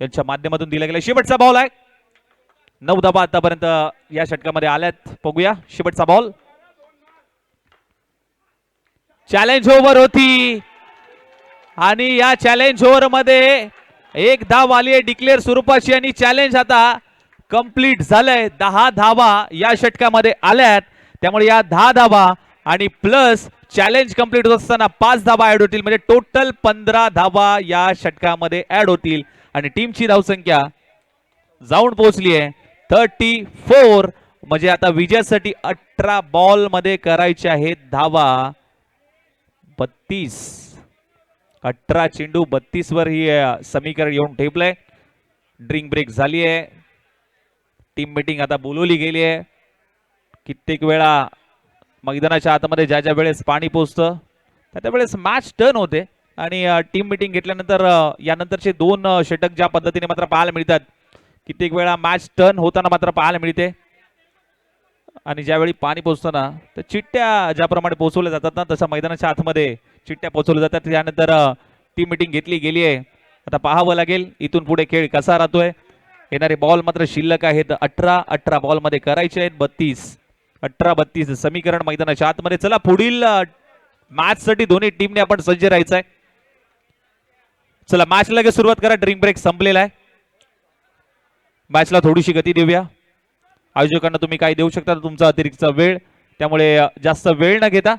यांच्या माध्यमातून दिला गेला. शेवटचा बॉल आहे. 9 धावा आतापर्यंत या षटकामध्ये आल्यात. बघूया शेवटचा बॉल. चॅलेंज ओव्हर होती आणि या चॅलेंज ओव्हर मध्ये 1 धाव आली आहे डिक्लेअर स्वरूपाची आणि चॅलेंज आता कंप्लीट झालंय. 10 धावा या षटकामध्ये आल्यात. त्यामुळे या 10 धावा आणि प्लस चॅलेंज कंप्लीट होत असताना 5 धावा ऍड होतील. म्हणजे टोटल 15 धावा या षटकामध्ये ऍड होतील आणि टीमची धावसंख्या जाऊन पोहोचली आहे 34. म्हणजे आता विजयासाठी 18 बॉल मध्ये करायचे आहेत धावा. 32 18 चेंडू 32 वर ही समीकरण येऊन ठेपलंय. ड्रिंक ब्रेक झाली आहे. टीम मीटिंग आता बोलवली गेली आहे. कित्येक वेळा मैदानाच्या आतमध्ये ज्या ज्या वेळेस पाणी पोचतं त्या वेळेस मॅच टर्न होते आणि टीम मीटिंग घेतल्यानंतर यानंतरचे 2 षटक ज्या पद्धतीने मात्र पाहायला मिळतात. कित्येक वेळा मॅच टर्न होताना मात्र पाहायला मिळते आणि ज्यावेळी पाणी पोचतं ना तर चिठ्ठ्या ज्याप्रमाणे पोहोचवल्या जातात ना तसं मैदानाच्या आतमध्ये चिठ्ठ्या पोहोचवल्या जातात. त्यानंतर टीम मीटिंग घेतली गेली आहे. आता पाहावं लागेल इथून पुढे खेळ कसा राहतोय. येणारे बॉल मात्र शिल्लक आहेत 18 बॉल मध्ये करायचे आहेत 18-32 समीकरण मैदानाच्या आतमध्ये. चला पुढील मॅच साठी दोन्ही टीमने आपण सज्ज राहायचंय. चला मॅच लगेच सुरुवात करा. ड्रिंक ब्रेक संपलेला आहे. मॅचला थोडीशी गती देऊया. आयोजकांना तुम्ही काय देऊ शकता तुमचा अतिरिक्त वेळ. त्यामुळे जास्त वेळ न घेता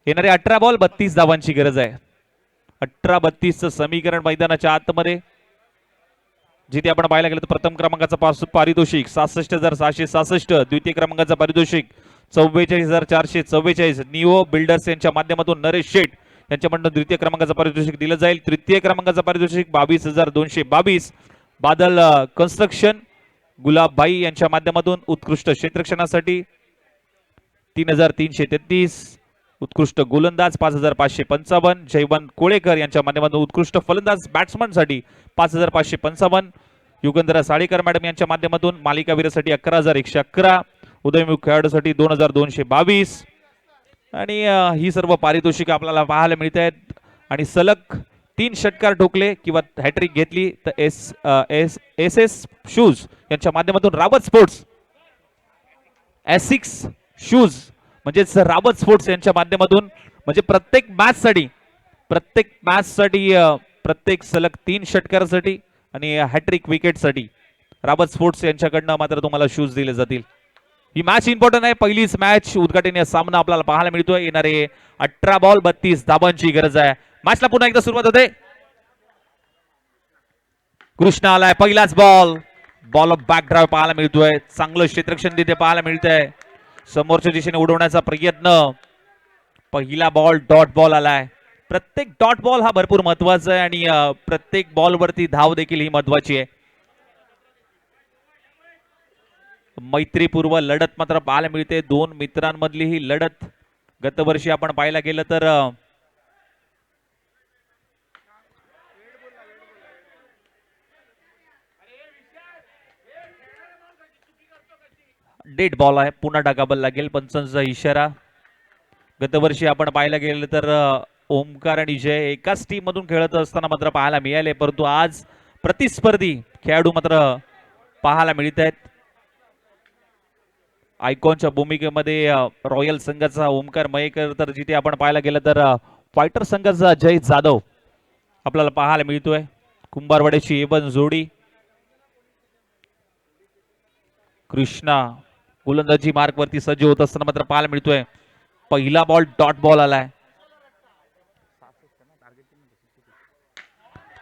येणारे 18 बॉल 32 धावांची गरज आहे. 18-32 समीकरण मैदानाच्या आतमध्ये. जिथे आपण पाहायला गेलं तर प्रथम क्रमांकाचं पारितोषिक 66,666. द्वितीय क्रमांकाचं पारितोषिक 44,444. निओ बिल्डर्स यांच्या माध्यमातून नरेश शेठ यांच्याकडून द्वितीय क्रमांकाचं पारितोषिक दिलं जाईल. तृतीय क्रमांकाचं पारितोषिक 22,222. बादल कन्स्ट्रक्शन गुलाबबाई यांच्या माध्यमातून उत्कृष्ट क्षेत्ररक्षणासाठी 3,333. उत्कृष्ट गोलंदाज 5,555. जयवंत कोळेकर यांच्या माध्यमातून उत्कृष्ट फलंदाज बॅट्समन साठी 5,555. युगंधरा साळेकर मॅडम यांच्या माध्यमातून मालिकावीरासाठी 11,111. उदयमुख खेळाडूसाठी 2,222. आणि ही सर्व पारितोषिक आपल्याला पाहायला मिळत आहेत. आणि सलग 3 षटकार ठोकले किंवा हॅट्रिक घेतली तर एस शूज यांच्या माध्यमातून रावत स्पोर्ट्स एसिक्स शूज म्हणजेच रावत स्पोर्ट्स यांच्या माध्यमातून म्हणजे प्रत्येक मॅच साठी प्रत्येक सलग 3 षटकारासाठी आणि हॅट्रिक विकेटसाठी रावत स्पोर्ट्स यांच्याकडनं मात्र तुम्हाला शूज दिले जातील. ही मॅच इम्पॉर्टंट आहे. पहिलीच मॅच उद्घाटनीय सामना आपल्याला पाहायला मिळतोय. येणारे 18 बॉल 32 धाबांची गरज आहे. मॅचला पुन्हा एकदा सुरुवात होते. कृष्ण आलाय. पहिलाच बॉल ऑफ बॅक ड्राइव्ह पाहायला मिळतोय. चांगलं क्षेत्ररक्षण तिथे पाहायला मिळतंय. समोरच्या दिशेने उडवण्याचा प्रयत्न. पहिला बॉल डॉट बॉल आलाय. प्रत्येक डॉट बॉल हा भरपूर महत्वाचा आहे आणि प्रत्येक बॉल वरती धाव देखील ही महत्वाची आहे. मैत्रीपूर्व लढत मात्र पाहायला मिळते. दोन मित्रांमधली ही लढत गतवर्षी आपण पाहायला गेलं तर डेड बॉल आहे. पुन्हा टाकाबल लागेल. पंचांचा इशारा. गतवर्षी आपण पाहायला गेलं तर ओमकार आणि जय एकाच टीम मधून खेळत असताना मात्र पाहायला मिळाले, परंतु आज प्रतिस्पर्धी खेळाडू मात्र पाहायला मिळत आहेत. आयकॉनच्या भूमिकेमध्ये रॉयल संघाचा ओमकार मयेकर, तर जिथे आपण पाहायला गेलं तर फायटर संघाचा जय जाधव आपल्याला पाहायला मिळतोय. कुंभारवाड्याची एवन जोडी. कृष्णा गोलंदाजी मार्क वरती सज्ज होत असताना मात्र पाहायला मिळतोय. पहिला बॉल डॉट बॉल आलाय.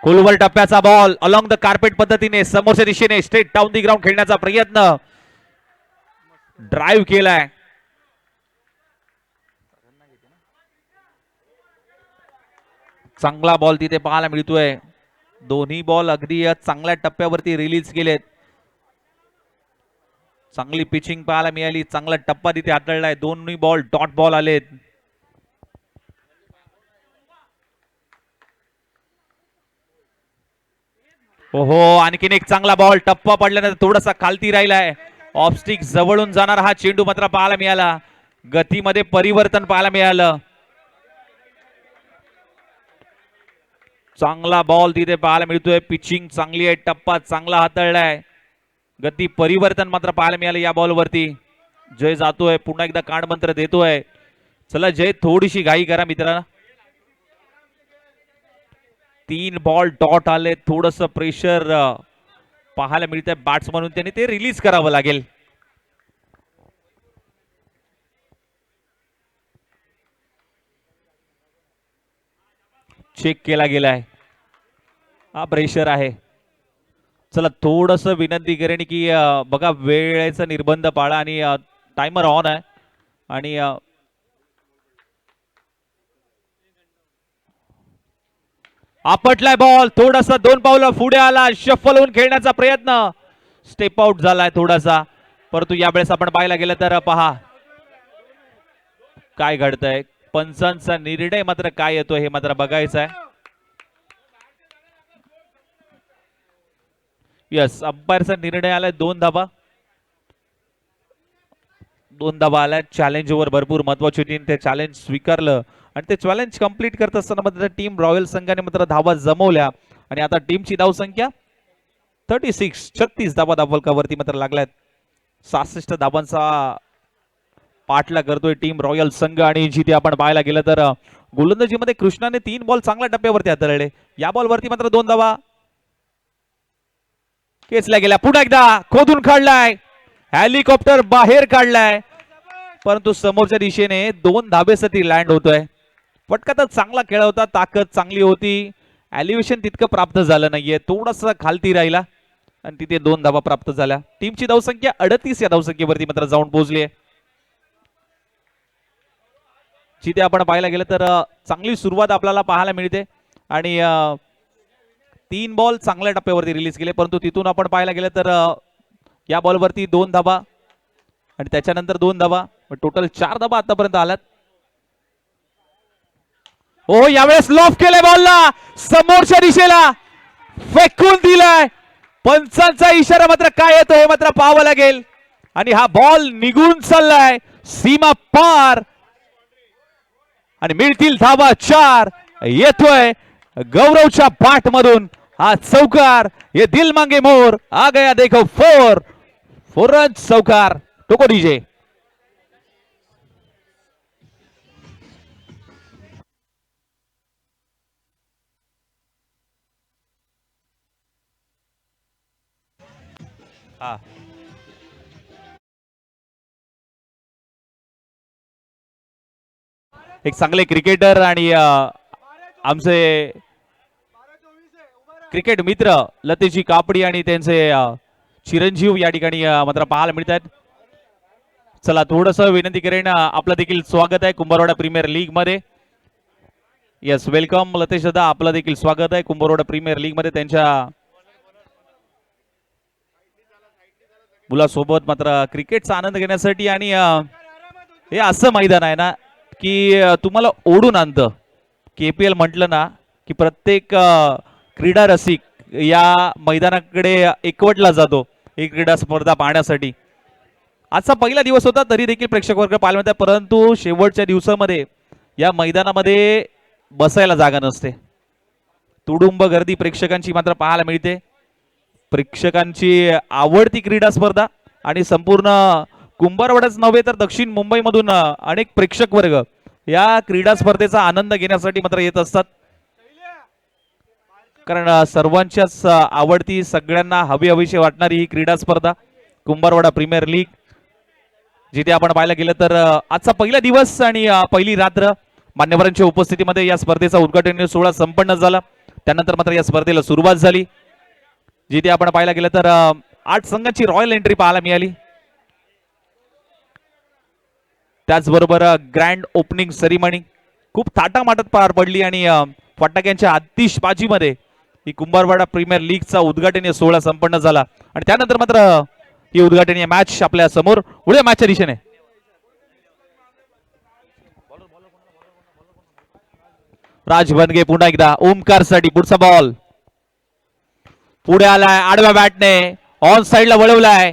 खोलवर टप्प्याचा बॉल अलॉंग द कार्पेट पद्धतीने समोरच्या दिशेने स्ट्रेट डाऊन दी ग्राउंड खेळण्याचा प्रयत्न. ड्राईव्ह केलाय. चांगला बॉल तिथे पाहायला मिळतोय. दोन्ही बॉल अगदी चांगल्या टप्प्यावरती रिलीज केलेत. चांगली पिचिंग पाहायला मिळाली. चांगला टप्पा तिथे हाताळलाय. दोन्ही बॉल डॉट बॉल आलेत. ओहो, आणखीन एक चांगला बॉल. टप्पा पडल्यानंतर थोडासा खालती राहिलाय. ऑफस्टिक जवळून जाणार हा चेंडू मात्र पाहायला मिळाला. गतीमध्ये परिवर्तन पाहायला मिळालं. चांगला बॉल तिथे पाहायला मिळतोय. पिचिंग चांगली आहे. टप्पा चांगला हाताळलाय. गती परिवर्तन मात्र पाहायला मिळालं या बॉलवरती. जय जातोय. पुन्हा एकदा कांडमंत्र देतोय. चला जय, थोडीशी घाई करा मित्रांनो. 3 बॉल डॉट आले. थोडस प्रेशर पाहायला मिळतंय बॅट्स म्हणून, त्यांनी ते रिलीज करावं लागेल. चेक केला गेलाय. हा प्रेशर आहे. चला थोडस विनंती करेन की बघा वेळेचा निर्बंध पाळा आणि टाइमर ऑन आहे आणि आपटलाय बॉल. थोडासा 2 पावलं पुढे आला. शफल होऊन खेळण्याचा प्रयत्न. स्टेप आउट झालाय थोडासा, परंतु यावेळेस आपण पाहायला गेलं तर पहा काय घडतंय. पंचांचा निर्णय मात्र काय येतो हे मात्र बघायचं आहे. यस, अंपायरचा निर्णय आलाय 2 धाबा. 2 धाबा आलाय. चॅलेंज ओव्हर भरपूर महत्वाची होती. ते चॅलेंज स्वीकारलं आणि ते चॅलेंज कंप्लीट करत असताना मात्र टीम रॉयल संघाने मात्र धावा जमवल्या आणि आता टीमची धावसंख्या 36 धावा धावफलकावरती मात्र लागल्यात. 66 धावांचा पाठला करतोय टीम रॉयल संघ. आणि जिथे आपण पाहायला गेलं तर गोलंदाजीमध्ये कृष्णाने 3 बॉल चांगल्या टप्प्यावरती हाताळले. या बॉलवरती मात्र 2 धावा केचल्या गेल्या. पुन्हा एकदा खोदून काढलाय. हेलिकॉप्टर बाहेर काढलाय, परंतु समोरच्या दिशेने 2 धाबेसाठी लँड होतोय. फटका चांगला खेळ होता. ताकद चांगली होती. एलिव्हेशन तितकं प्राप्त झालं नाहीये. थोडासा खालती राहिला आणि तिथे 2 धाबा प्राप्त झाल्या. टीमची धावसंख्या 38 या धावसंख्येवरती मात्र जाऊन पोहोचली आहे. जिथे आपण पाहायला गेलं तर चांगली सुरुवात आपल्याला पाहायला मिळते आणि 3 बॉल चांगल्या टप्प्यावरती रिलीज केले, परंतु तिथून आपण पाहायला गेलं तर या बॉलवरती 2 धाबा आणि त्याच्यानंतर 2 धाबा, टोटल 4 धाबा आतापर्यंत आल्यात. हो, यावेळेस लॉफ केलंय बॉलला. समोरच्या दिशेला फेकून दिलाय. पंचांचा इशारा मात्र काय येतो हे मात्र पाहावं लागेल. आणि हा बॉल निघून चाललाय सीमा पार आणि मिळतील धाबा 4. येतोय गौरवच्या पाठ मधून हा चौकार. ये दिल मांगे मोर आ गया देखो 4 रन चौकार. टोको डीजे. एक चांगले क्रिकेटर आणि आमचे क्रिकेट मित्र लतेजी कापडी आणि त्यांचे चिरंजीव या ठिकाणी मात्र पाहायला मिळत आहेत. चला थोडस विनंती करेन, आपलं देखील स्वागत आहे कुंभारवाडा प्रीमियर लीग मध्ये. येस, वेलकम लतेश दादा, आपलं देखील स्वागत आहे कुंभारवाडा प्रीमियर लीग मध्ये. त्यांच्या मुलासोबत मात्र क्रिकेटचा आनंद घेण्यासाठी आणि हे असं मैदान आहे ना की तुम्हाला ओढून आणतं. KPL म्हटलं ना की प्रत्येक क्रीडा रसिक या मैदानाकडे एकवटला जातो ही क्रीडा स्पर्धा पाहण्यासाठी. आजचा पहिला दिवस होता तरी देखील प्रेक्षक वर्ग पाहायला मिळतात, परंतु शेवटच्या दिवसामध्ये या मैदानामध्ये बसायला जागा नसते. तुडुंब गर्दी प्रेक्षकांची मात्र पाहायला मिळते. प्रेक्षकांची आवडती क्रीडा स्पर्धा आणि संपूर्ण कुंभारवाडाच नव्हे तर दक्षिण मुंबईमधून अनेक प्रेक्षक वर्ग या क्रीडा स्पर्धेचा आनंद घेण्यासाठी मात्र येत असतात. कारण सर्वांच्याच आवडती, सगळ्यांना हवीशी वाटणारी ही क्रीडा स्पर्धा कुंभारवाडा प्रीमियर लीग, जिथे आपण पाहायला गेलं तर आजचा पहिला दिवस आणि पहिली रात्र मान्यवरांच्या उपस्थितीमध्ये या स्पर्धेचा उद्घाटन सोहळा संपन्न झाला. त्यानंतर मात्र या स्पर्धेला सुरुवात झाली, जिथे आपण पाहायला गेलं तर 8 संघांची रॉयल एंट्री पाहायला मिळाली. त्याचबरोबर ग्रँड ओपनिंग सेरेमनी खूप थाटामाटात पार पडली आणि फटाक्यांच्या आतिषबाजीमध्ये ही कुंभारवाडा प्रीमियर लीगचा उद्घाटनीय सोहळा संपन्न झाला. आणि त्यानंतर मात्र ही उद्घाटनीय मॅच आपल्या समोर उड्या मॅचच्या दिशेने. राज बनगे पुन्हा एकदा ओमकार साठी पुढचा बॉल पुढे आलाय, आडव्या बॅटने ऑन साइडला वळवलाय.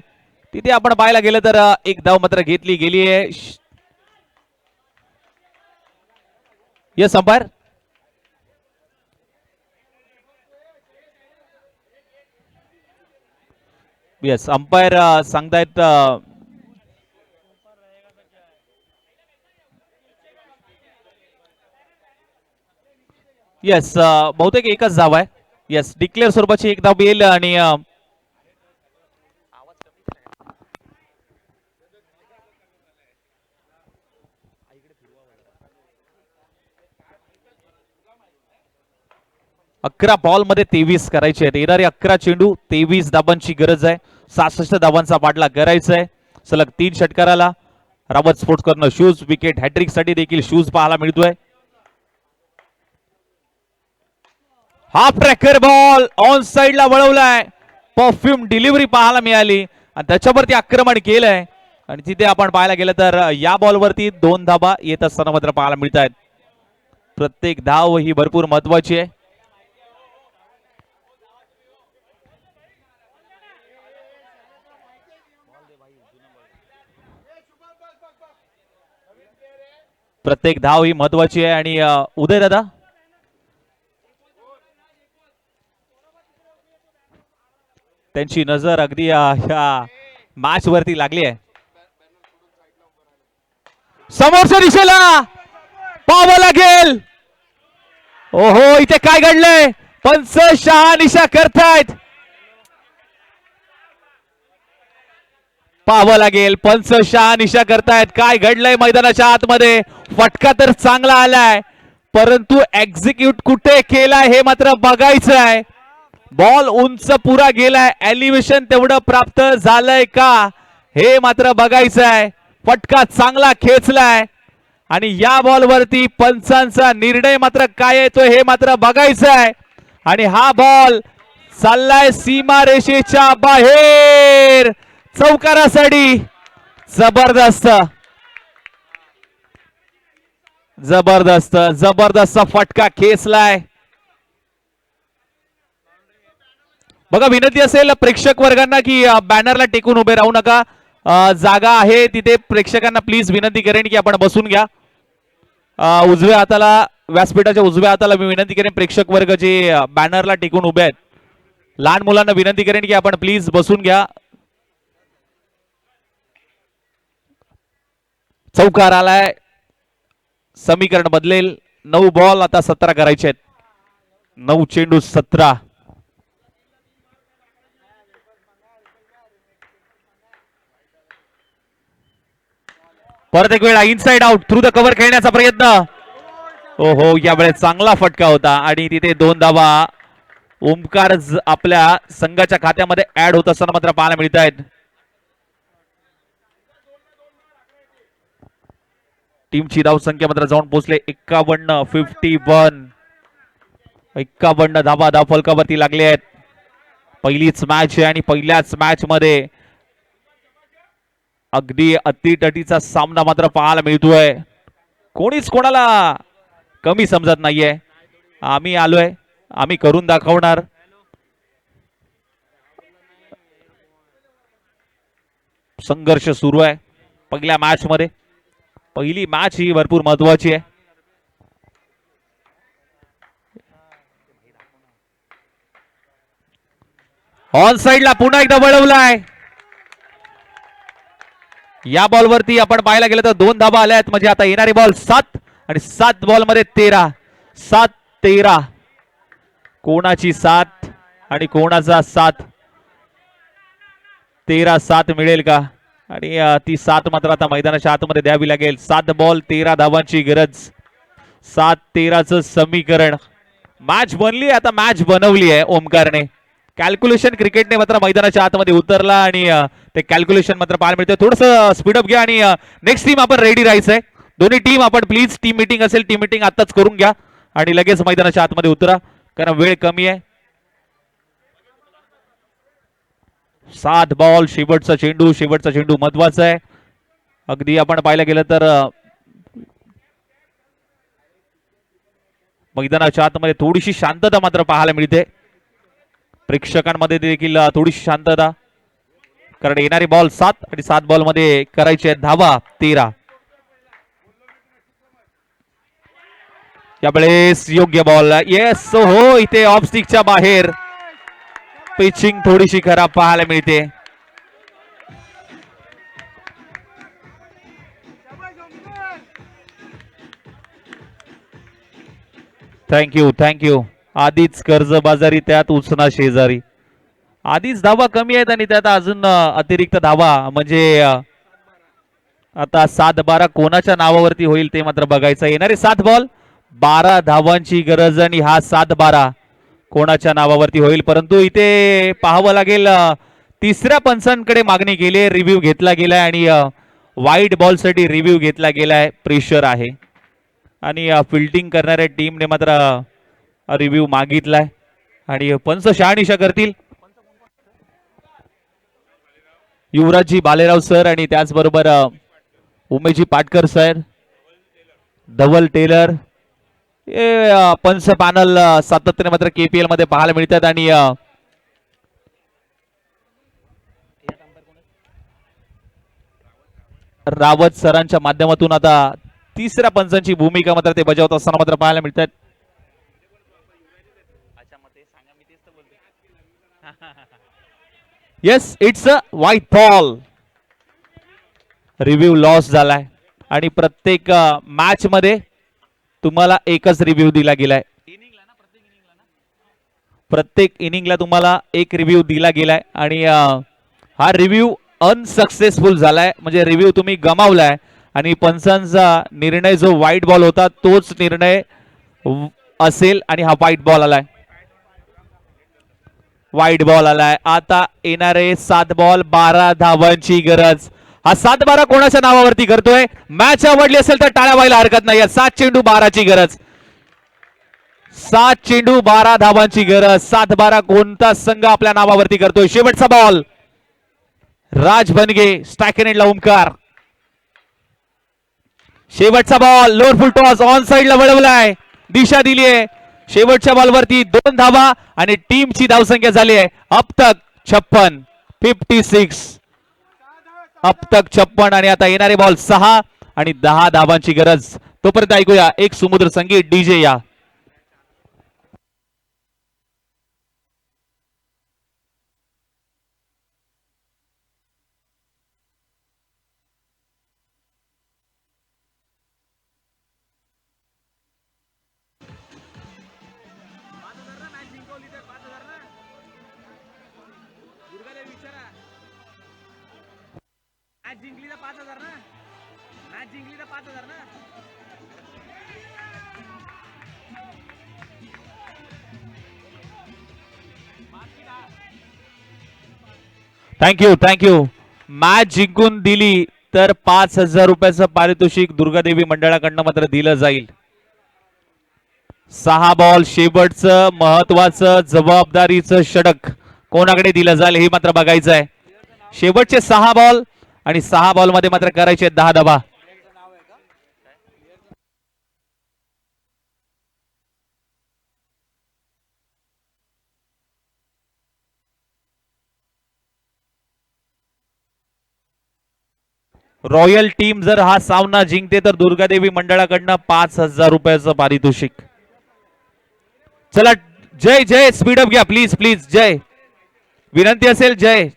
तिथे आपण पाहायला गेलं तर एक धाव मात्र घेतली गेली आहे. Yes umpire. येस अंपायर सांगतायत येस बहुतेक एकच धाव आहे. येस डिक्लेअर स्वरूपाची एक धाव येईल आणि अकरा बॉल मध्ये 23 करायचे आहेत. येणारे 11 चेंडू 23 धाबांची गरज आहे. 66 धाबांचा पाठलाग करायचा आहे. सलग 3 षटकाराला Rawat sports corner shoes wicket hattrick साठी देखील शूज पाहायला मिळतोय. हाफ ट्रॅकर बॉल ऑन साइडला वळवलाय, परफ्यूम डिलिव्हरी पाहायला मिळाली आणि त्याच्यावरती आक्रमण केलंय. आणि तिथे आपण पाहायला गेलं तर या बॉलवरती 2 धाबा येत असताना मात्र पाहायला मिळत आहेत. प्रत्येक धाव ही भरपूर महत्वाची आहे. प्रत्येक धाव ही महत्वाची आहे. आणि उदय दादा त्यांची नजर अगदी ह्या मॅच वरती लागली आहे. समोरच्या दिशेला पाहावं लागेल. ओहो इथे काय घडलंय, पंच शहानिशा करतायत. पाहावं लागेल, पंच शहानिशा करतायत. काय घडलंय मैदानाच्या आतमध्ये. फटका तर चांगला आलाय, परंतु एक्झिक्यूट कुठे केलाय हे मात्र बघायचं आहे. बॉल उंच पुरा गेलाय, एलिव्हेशन तेवढं प्राप्त झालंय का हे मात्र बघायचं आहे. फटका चांगला खेचलाय आणि या बॉलवरती पंचांचा निर्णय मात्र काय येतो हे मात्र बघायचं आहे. आणि हा बॉल चाललाय सीमारेषेच्या बाहेर चौकारासाठी. जबरदस्त जबरदस्त जबरदस्त फटका खेचलाय. बघा विनंती असेल प्रेक्षक वर्गांना की बॅनरला टेकून उभे राहू नका. जागा आहे तिथे प्रेक्षकांना प्लीज विनंती करेन की आपण बसून घ्या. उजव्या हाताला व्यासपीठाच्या उजव्या हाताला मी विनंती करेन प्रेक्षक वर्ग जे बॅनरला टेकून उभे आहेत, लहान मुलांना विनंती करेन की आपण प्लीज बसून घ्या. चौकार आलाय, समीकरण बदलेल. 9 बॉल आता 17 करायचे आहेत. 9 चेंडू 17. परत एक वेळा inside out through the cover खेळण्याचा प्रयत्न. ओहो यावेळेस चांगला फटका होता आणि तिथे 2 धावा ओमकार आपल्या संघाच्या खात्यामध्ये ऍड होत असताना मात्र पाहायला मिळत आहेत. टीमची धावसंख्या मात्र जाऊन पोहोचले 51. 51 धाबा धाव फलकावरती लागले आहेत. पहिलीच मॅच आहे आणि पहिल्याच मॅच मध्ये अगदी अतितटीचा सामना मात्र पाहायला मिळतोय. कोणीच कोणाला कमी समजत नाहीये. आम्ही आलोय, आम्ही करून दाखवणार. संघर्ष सुरू आहे पहिल्या मॅच मध्ये. पहिली मॅच ही भरपूर महत्वाची आहे. ऑन साइडला पुन्हा एकदा वळवलाय. या बॉलवरती आपण पाहायला गेलं तर 2 धाबा आल्या आहेत. म्हणजे आता येणारे बॉल 7 आणि 7 बॉल मध्ये 13. 7-13. कोणाची 7 आणि कोणाचा 7? 13-7 मिळेल का? आणि ती 7 मात्र आता मैदानाच्या आतमध्ये द्यावी लागेल. 7 बॉल 13 धावांची गरज. 7-13चं समीकरण. मॅच बनली, आता मॅच बनवली आहे ओमकारने. कॅल्क्युलेशन क्रिकेटने मात्र मैदानाच्या आतमध्ये उतरला आणि ते कॅल्क्युलेशन मात्र पाहायला मिळते. थोडंसं स्पीडअप घ्या आणि नेक्स्ट टीम आपण रेडी राहायचंय. दोन्ही टीम आपण प्लीज टीम मीटिंग असेल, टीम मीटिंग आताच करून घ्या आणि लगेच मैदानाच्या आतमध्ये उतरा, कारण वेळ कमी आहे. 7 बॉल, शेवटचा चेंडू. शेवटचा चेंडू महत्वाचा आहे. अगदी आपण पाहायला गेलं तर मैदानाच्या आतमध्ये थोडीशी शांतता मात्र पाहायला मिळते. प्रेक्षकांमध्ये देखील थोडीशी शांतता, कारण येणारी बॉल 7 आणि 7 बॉल मध्ये करायचे आहेत धावा 13. यावेळेस योग्य बॉल. येस, हो, इथे ऑफ स्टिकच्या बाहेर. पिचिंग थोडीशी खराब पाहायला मिळते. थँक्यू. आधीच कर्जबाजारी, त्यात उचना शेजारी. आधीच धावा कमी आहेत आणि त्यात अजून अतिरिक्त धावा. म्हणजे आता 7-12 कोणाच्या नावावरती होईल ते मात्र बघायचं. येणारे 7 बॉल 12 धावांची गरज आणि हा 7-12 कोणाच्या नावावरती होईल. परंतु इथे पाहावं लागेल, तिसऱ्या पंचांकडे मागणी केली आहे, रिव्ह्यू घेतला गेलाय आणि वाईट बॉल साठी रिव्ह्यू घेतला गेलाय. प्रेशर आहे आणि फिल्डिंग करणाऱ्या टीमने मात्र रिव्ह्यू मागितलाय आणि पंच शहानिशा करतील. युवराजजी बालेराव सर आणि त्याचबरोबर उमेशजी पाटकर सर, धवल टेलर, पंच पॅनल सातत्याने मात्र केपीएल मध्ये पाहायला मिळतात. आणि रावत सरांच्या माध्यमातून आता तिसऱ्या पंचांची भूमिका मात्र ते बजावत असताना मात्र पाहायला मिळतात. Yes, it's a white ball. Review loss झालाय आणि प्रत्येक मॅच मध्ये तुम्हाला एकच रिव्ह्यू दिला गेलाय. प्रत्येक इनिंगला तुम्हाला एक रिव्ह्यू दिला गेलाय आणि हा रिव्ह्यू अनसक्सेसफुल झालाय. म्हणजे रिव्ह्यू तुम्ही गमावलाय आणि पंचांचा निर्णय जो व्हाईट बॉल होता तोच निर्णय असेल आणि हा व्हाईट बॉल आलाय. व्हाईट बॉल आलाय. आता येणारे 7 बॉल 12 धावांची गरज. हा 7-12 कोणाच्या नावावरती करतोय? मॅच आवडली असेल तर टाळ्या व्हायला हरकत नाही. 7 चेंडू 12ची गरज. 7 चेंडू 12 धावांची गरज. 7-12 कोणता संघ आपल्या नावावरती करतोय? शेवटचा बॉल. राज बनगे, स्ट्रायकेनेटला ओमकार. शेवटचा ball, lower full toss, on साइडला वळवलाय, दिशा दिली आहे. शेवटच्या बॉलवरती 2 धावा आणि टीमची धावसंख्या झाली आहे अब तक 56. अब तक 56 आणि आता येणारे बॉल 6 आणि 10 धावांची गरज. तोपर्यंत ऐकूया एक सुमधुर संगीत. डीजे या. थँक्यू. मॅच जिंकून दिली तर 5,000 रुपयाचं पारितोषिक दुर्गादेवी मंडळाकडनं मात्र दिलं जाईल. 6 बॉल, शेवटचं महत्वाचं जबाबदारीचं षटक कोणाकडे दिलं जाईल हे मात्र बघायचं आहे. शेवटचे 6 बॉल आणि 6 बॉलमध्ये मात्र करायचे 10 धावा. रॉयल टीम जर हा सामना जिंकते तर दुर्गादेवी मंडळाकडनं 5,000 रुपयाचं पारितोषिक. चला जय जय स्पीडअप घ्या प्लीज प्लीज. जय विनंती असेल. जय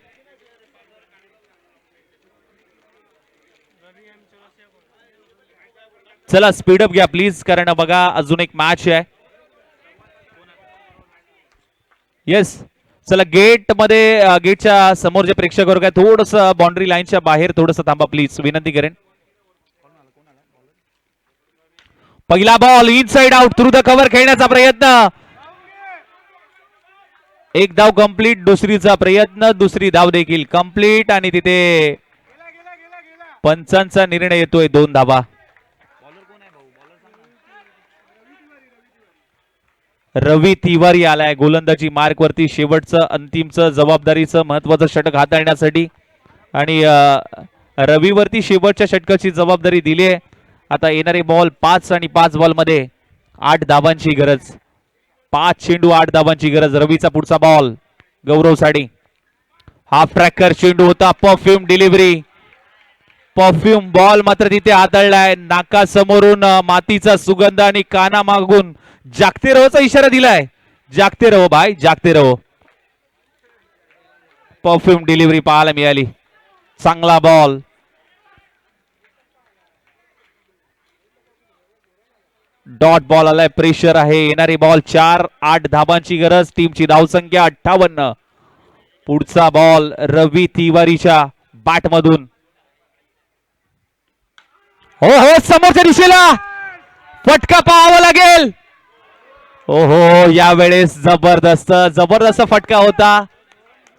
चला स्पीडअप घ्या प्लीज, कारण बघा अजून एक मॅच आहे. येस चला गेट मध्ये गेटच्या समोर जे प्रेक्षक वर्ग आहे थोडस बाउंड्री लाईनच्या बाहेर थोडस थांबा प्लीज, विनंती करेन. पहिला ball inside out through the cover खेळण्याचा प्रयत्न. एक धाव कंप्लीट, दुसरीचा प्रयत्न, दुसरी धाव देखील कंप्लीट आणि तिथे पंचांचा निर्णय येतोय 2 धावा. रवी तिवारी आलाय गोलंदाजी मार्क वरती शेवटचं अंतिमचं जबाबदारीचं महत्वाचं षटक हाताळण्यासाठी आणि रवीवरती शेवटच्या षटकाची जबाबदारी दिली आहे. आता येणारे बॉल 5 आणि 5 बॉल मध्ये 8 धावांची गरज. 5 चेंडू 8 धावांची गरज. रवीचा पुढचा बॉल गौरव साडी. हाफ ट्रॅकर चेंडू होता. Perfume delivery. परफ्यूम बॉल मात्र तिथे हाताळलाय. नाका समोरून मातीचा सुगंध आणि काना मागून जागते रहोचा इशारा दिलाय. जागते रहो भाई जागते रहो. परफ्यूम डिलिव्हरी पाहायला मिळाली. चांगला बॉल. डॉट बॉल आलाय. प्रेशर आहे. येणारी बॉल 4-8 धाबांची गरज. टीमची धावसंख्या 58. पुढचा बॉल रवी तिवारीच्या बॅट मधून. हो हो समोरच्या दिशेला फटका पाहावा लागेल. ओहो यावेळेस जबरदस्त जबरदस्त फटका होता.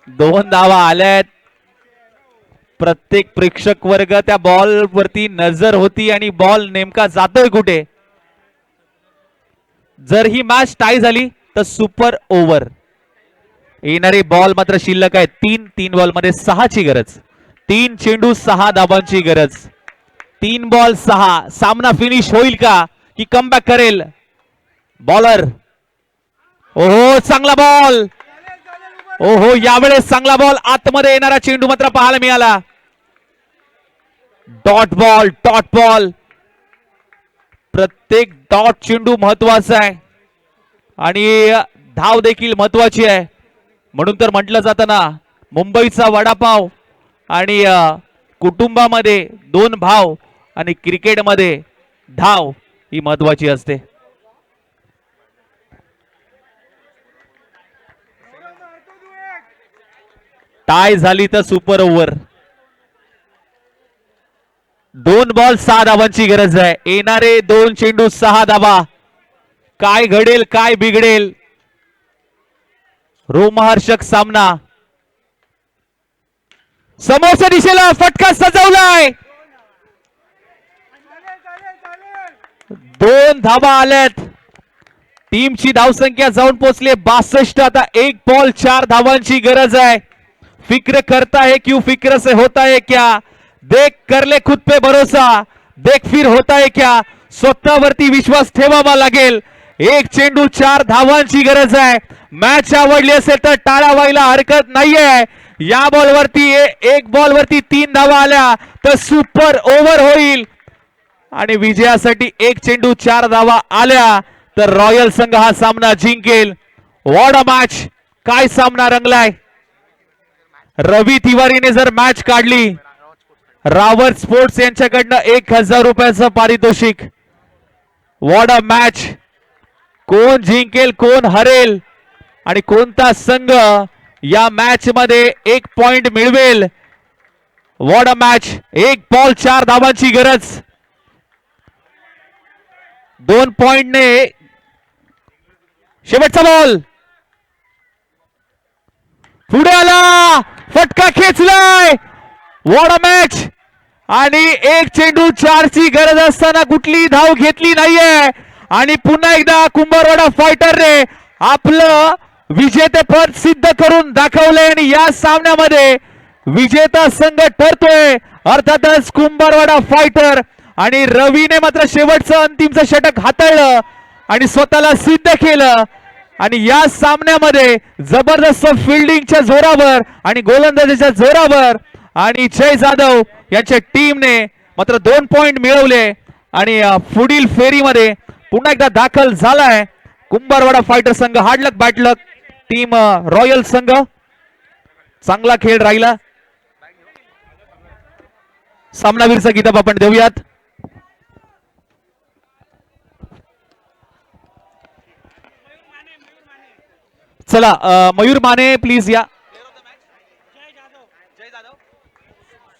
2 धावा आल्यात. प्रत्येक प्रेक्षक वर्ग त्या बॉल वरती नजर होती आणि बॉल नेमका जातोय कुठे. जर ही मॅच टाय झाली तर सुपर ओव्हर. येणारे बॉल मात्र शिल्लक आहे 3 बॉल मध्ये 6 ची गरज. 3 चेंडू 6 धाबांची गरज. 3 बॉल 6. सामना फिनिश होईल का की कमबॅक करेल बॉलर. ओहो चांगला बॉल. ओहो यावेळेस चांगला बॉल. आतमध्ये येणारा चेंडू मात्र पाहायला मिळाला. Dot ball dot ball. प्रत्येक डॉट चेंडू महत्वाचा आहे आणि धाव देखील महत्वाची आहे. म्हणून तर म्हटलं जातं ना मुंबईचा वडापाव आणि कुटुंबामध्ये 2 भाव आणि क्रिकेटमध्ये धाव ही महत्वाची असते. टाय झाली तर सुपर ओव्हर. 2 बॉल 6 धावांची गरज आहे. येणारे 2 चेंडू 6 धावा. काय घडेल काय बिघडेल. रोमहर्षक सामना. समोरच्या दिशेला फटका सजवलाय. 2 धावा आल्यात. टीमची धावसंख्या जाऊन पोहोचली 62. आता 1 बॉल 4 धावांची गरज आहे. फिक्र करता है क्यों फिक्र से होता है क्या. देख कर ले खुद पे भरोसा. देख फिर होता है क्या. स्वतःवरती विश्वास ठेवावा लागेल. 1 चेंडू 4 धावांची गरज आहे. मॅच आवडली असेल तर टाळा व्हायला हरकत नाहीये. या बॉलवरती 1 बॉलवरती 3 धावा आल्या तर सुपर ओव्हर होईल आणि विजयासाठी 1 चेंडू 4 धावा आल्या तर रॉयल संघ हा सामना जिंकेल. What a match. काय सामना रंगलाय. रवी तिवारीने जर मॅच काढली रावत स्पोर्ट्स यांच्याकडनं 1,000 रुपयाचं पारितोषिक. What a match. कोण जिंकेल कोण हरेल आणि कोणता संघ या मॅच मध्ये 1 पॉइंट मिळवेल. What a match. 1 बॉल 4 धावांची गरज. 2 पॉइंटने शेवटचा बॉल पुढे आला. फटका खेचलाय. What a match. आणि 1 चेंडू 4 ची गरज असताना कुठली धाव घेतली नाहीये आणि पुन्हा एकदा कुंभारवाडा फायटरने आपलं विजेतेपद सिद्ध करून दाखवलंय आणि या सामन्यामध्ये विजेता संघ ठरतोय अर्थातच कुंभारवाडा फायटर. आणि रवीने मात्र शेवटचं अंतिमचं षटक हाताळलं आणि स्वतःला सिद्ध केलं. आणि या सामन्यामध्ये जबरदस्त फिल्डिंगच्या जोरावर आणि गोलंदाजीच्या जोरावर आणि जय जाधव यांच्या टीमने मात्र 2 पॉइंट मिळवले आणि पुढील फेरीमध्ये पुन्हा एकदा दाखल झालाय कुंभारवाडा फायटर संघ. हार्डलक बॅटलक टीम रॉयल संघ. चांगला खेळ राहिला. सामनावीरचा किताब आपण देऊयात. चला मयूर माने प्लीज या.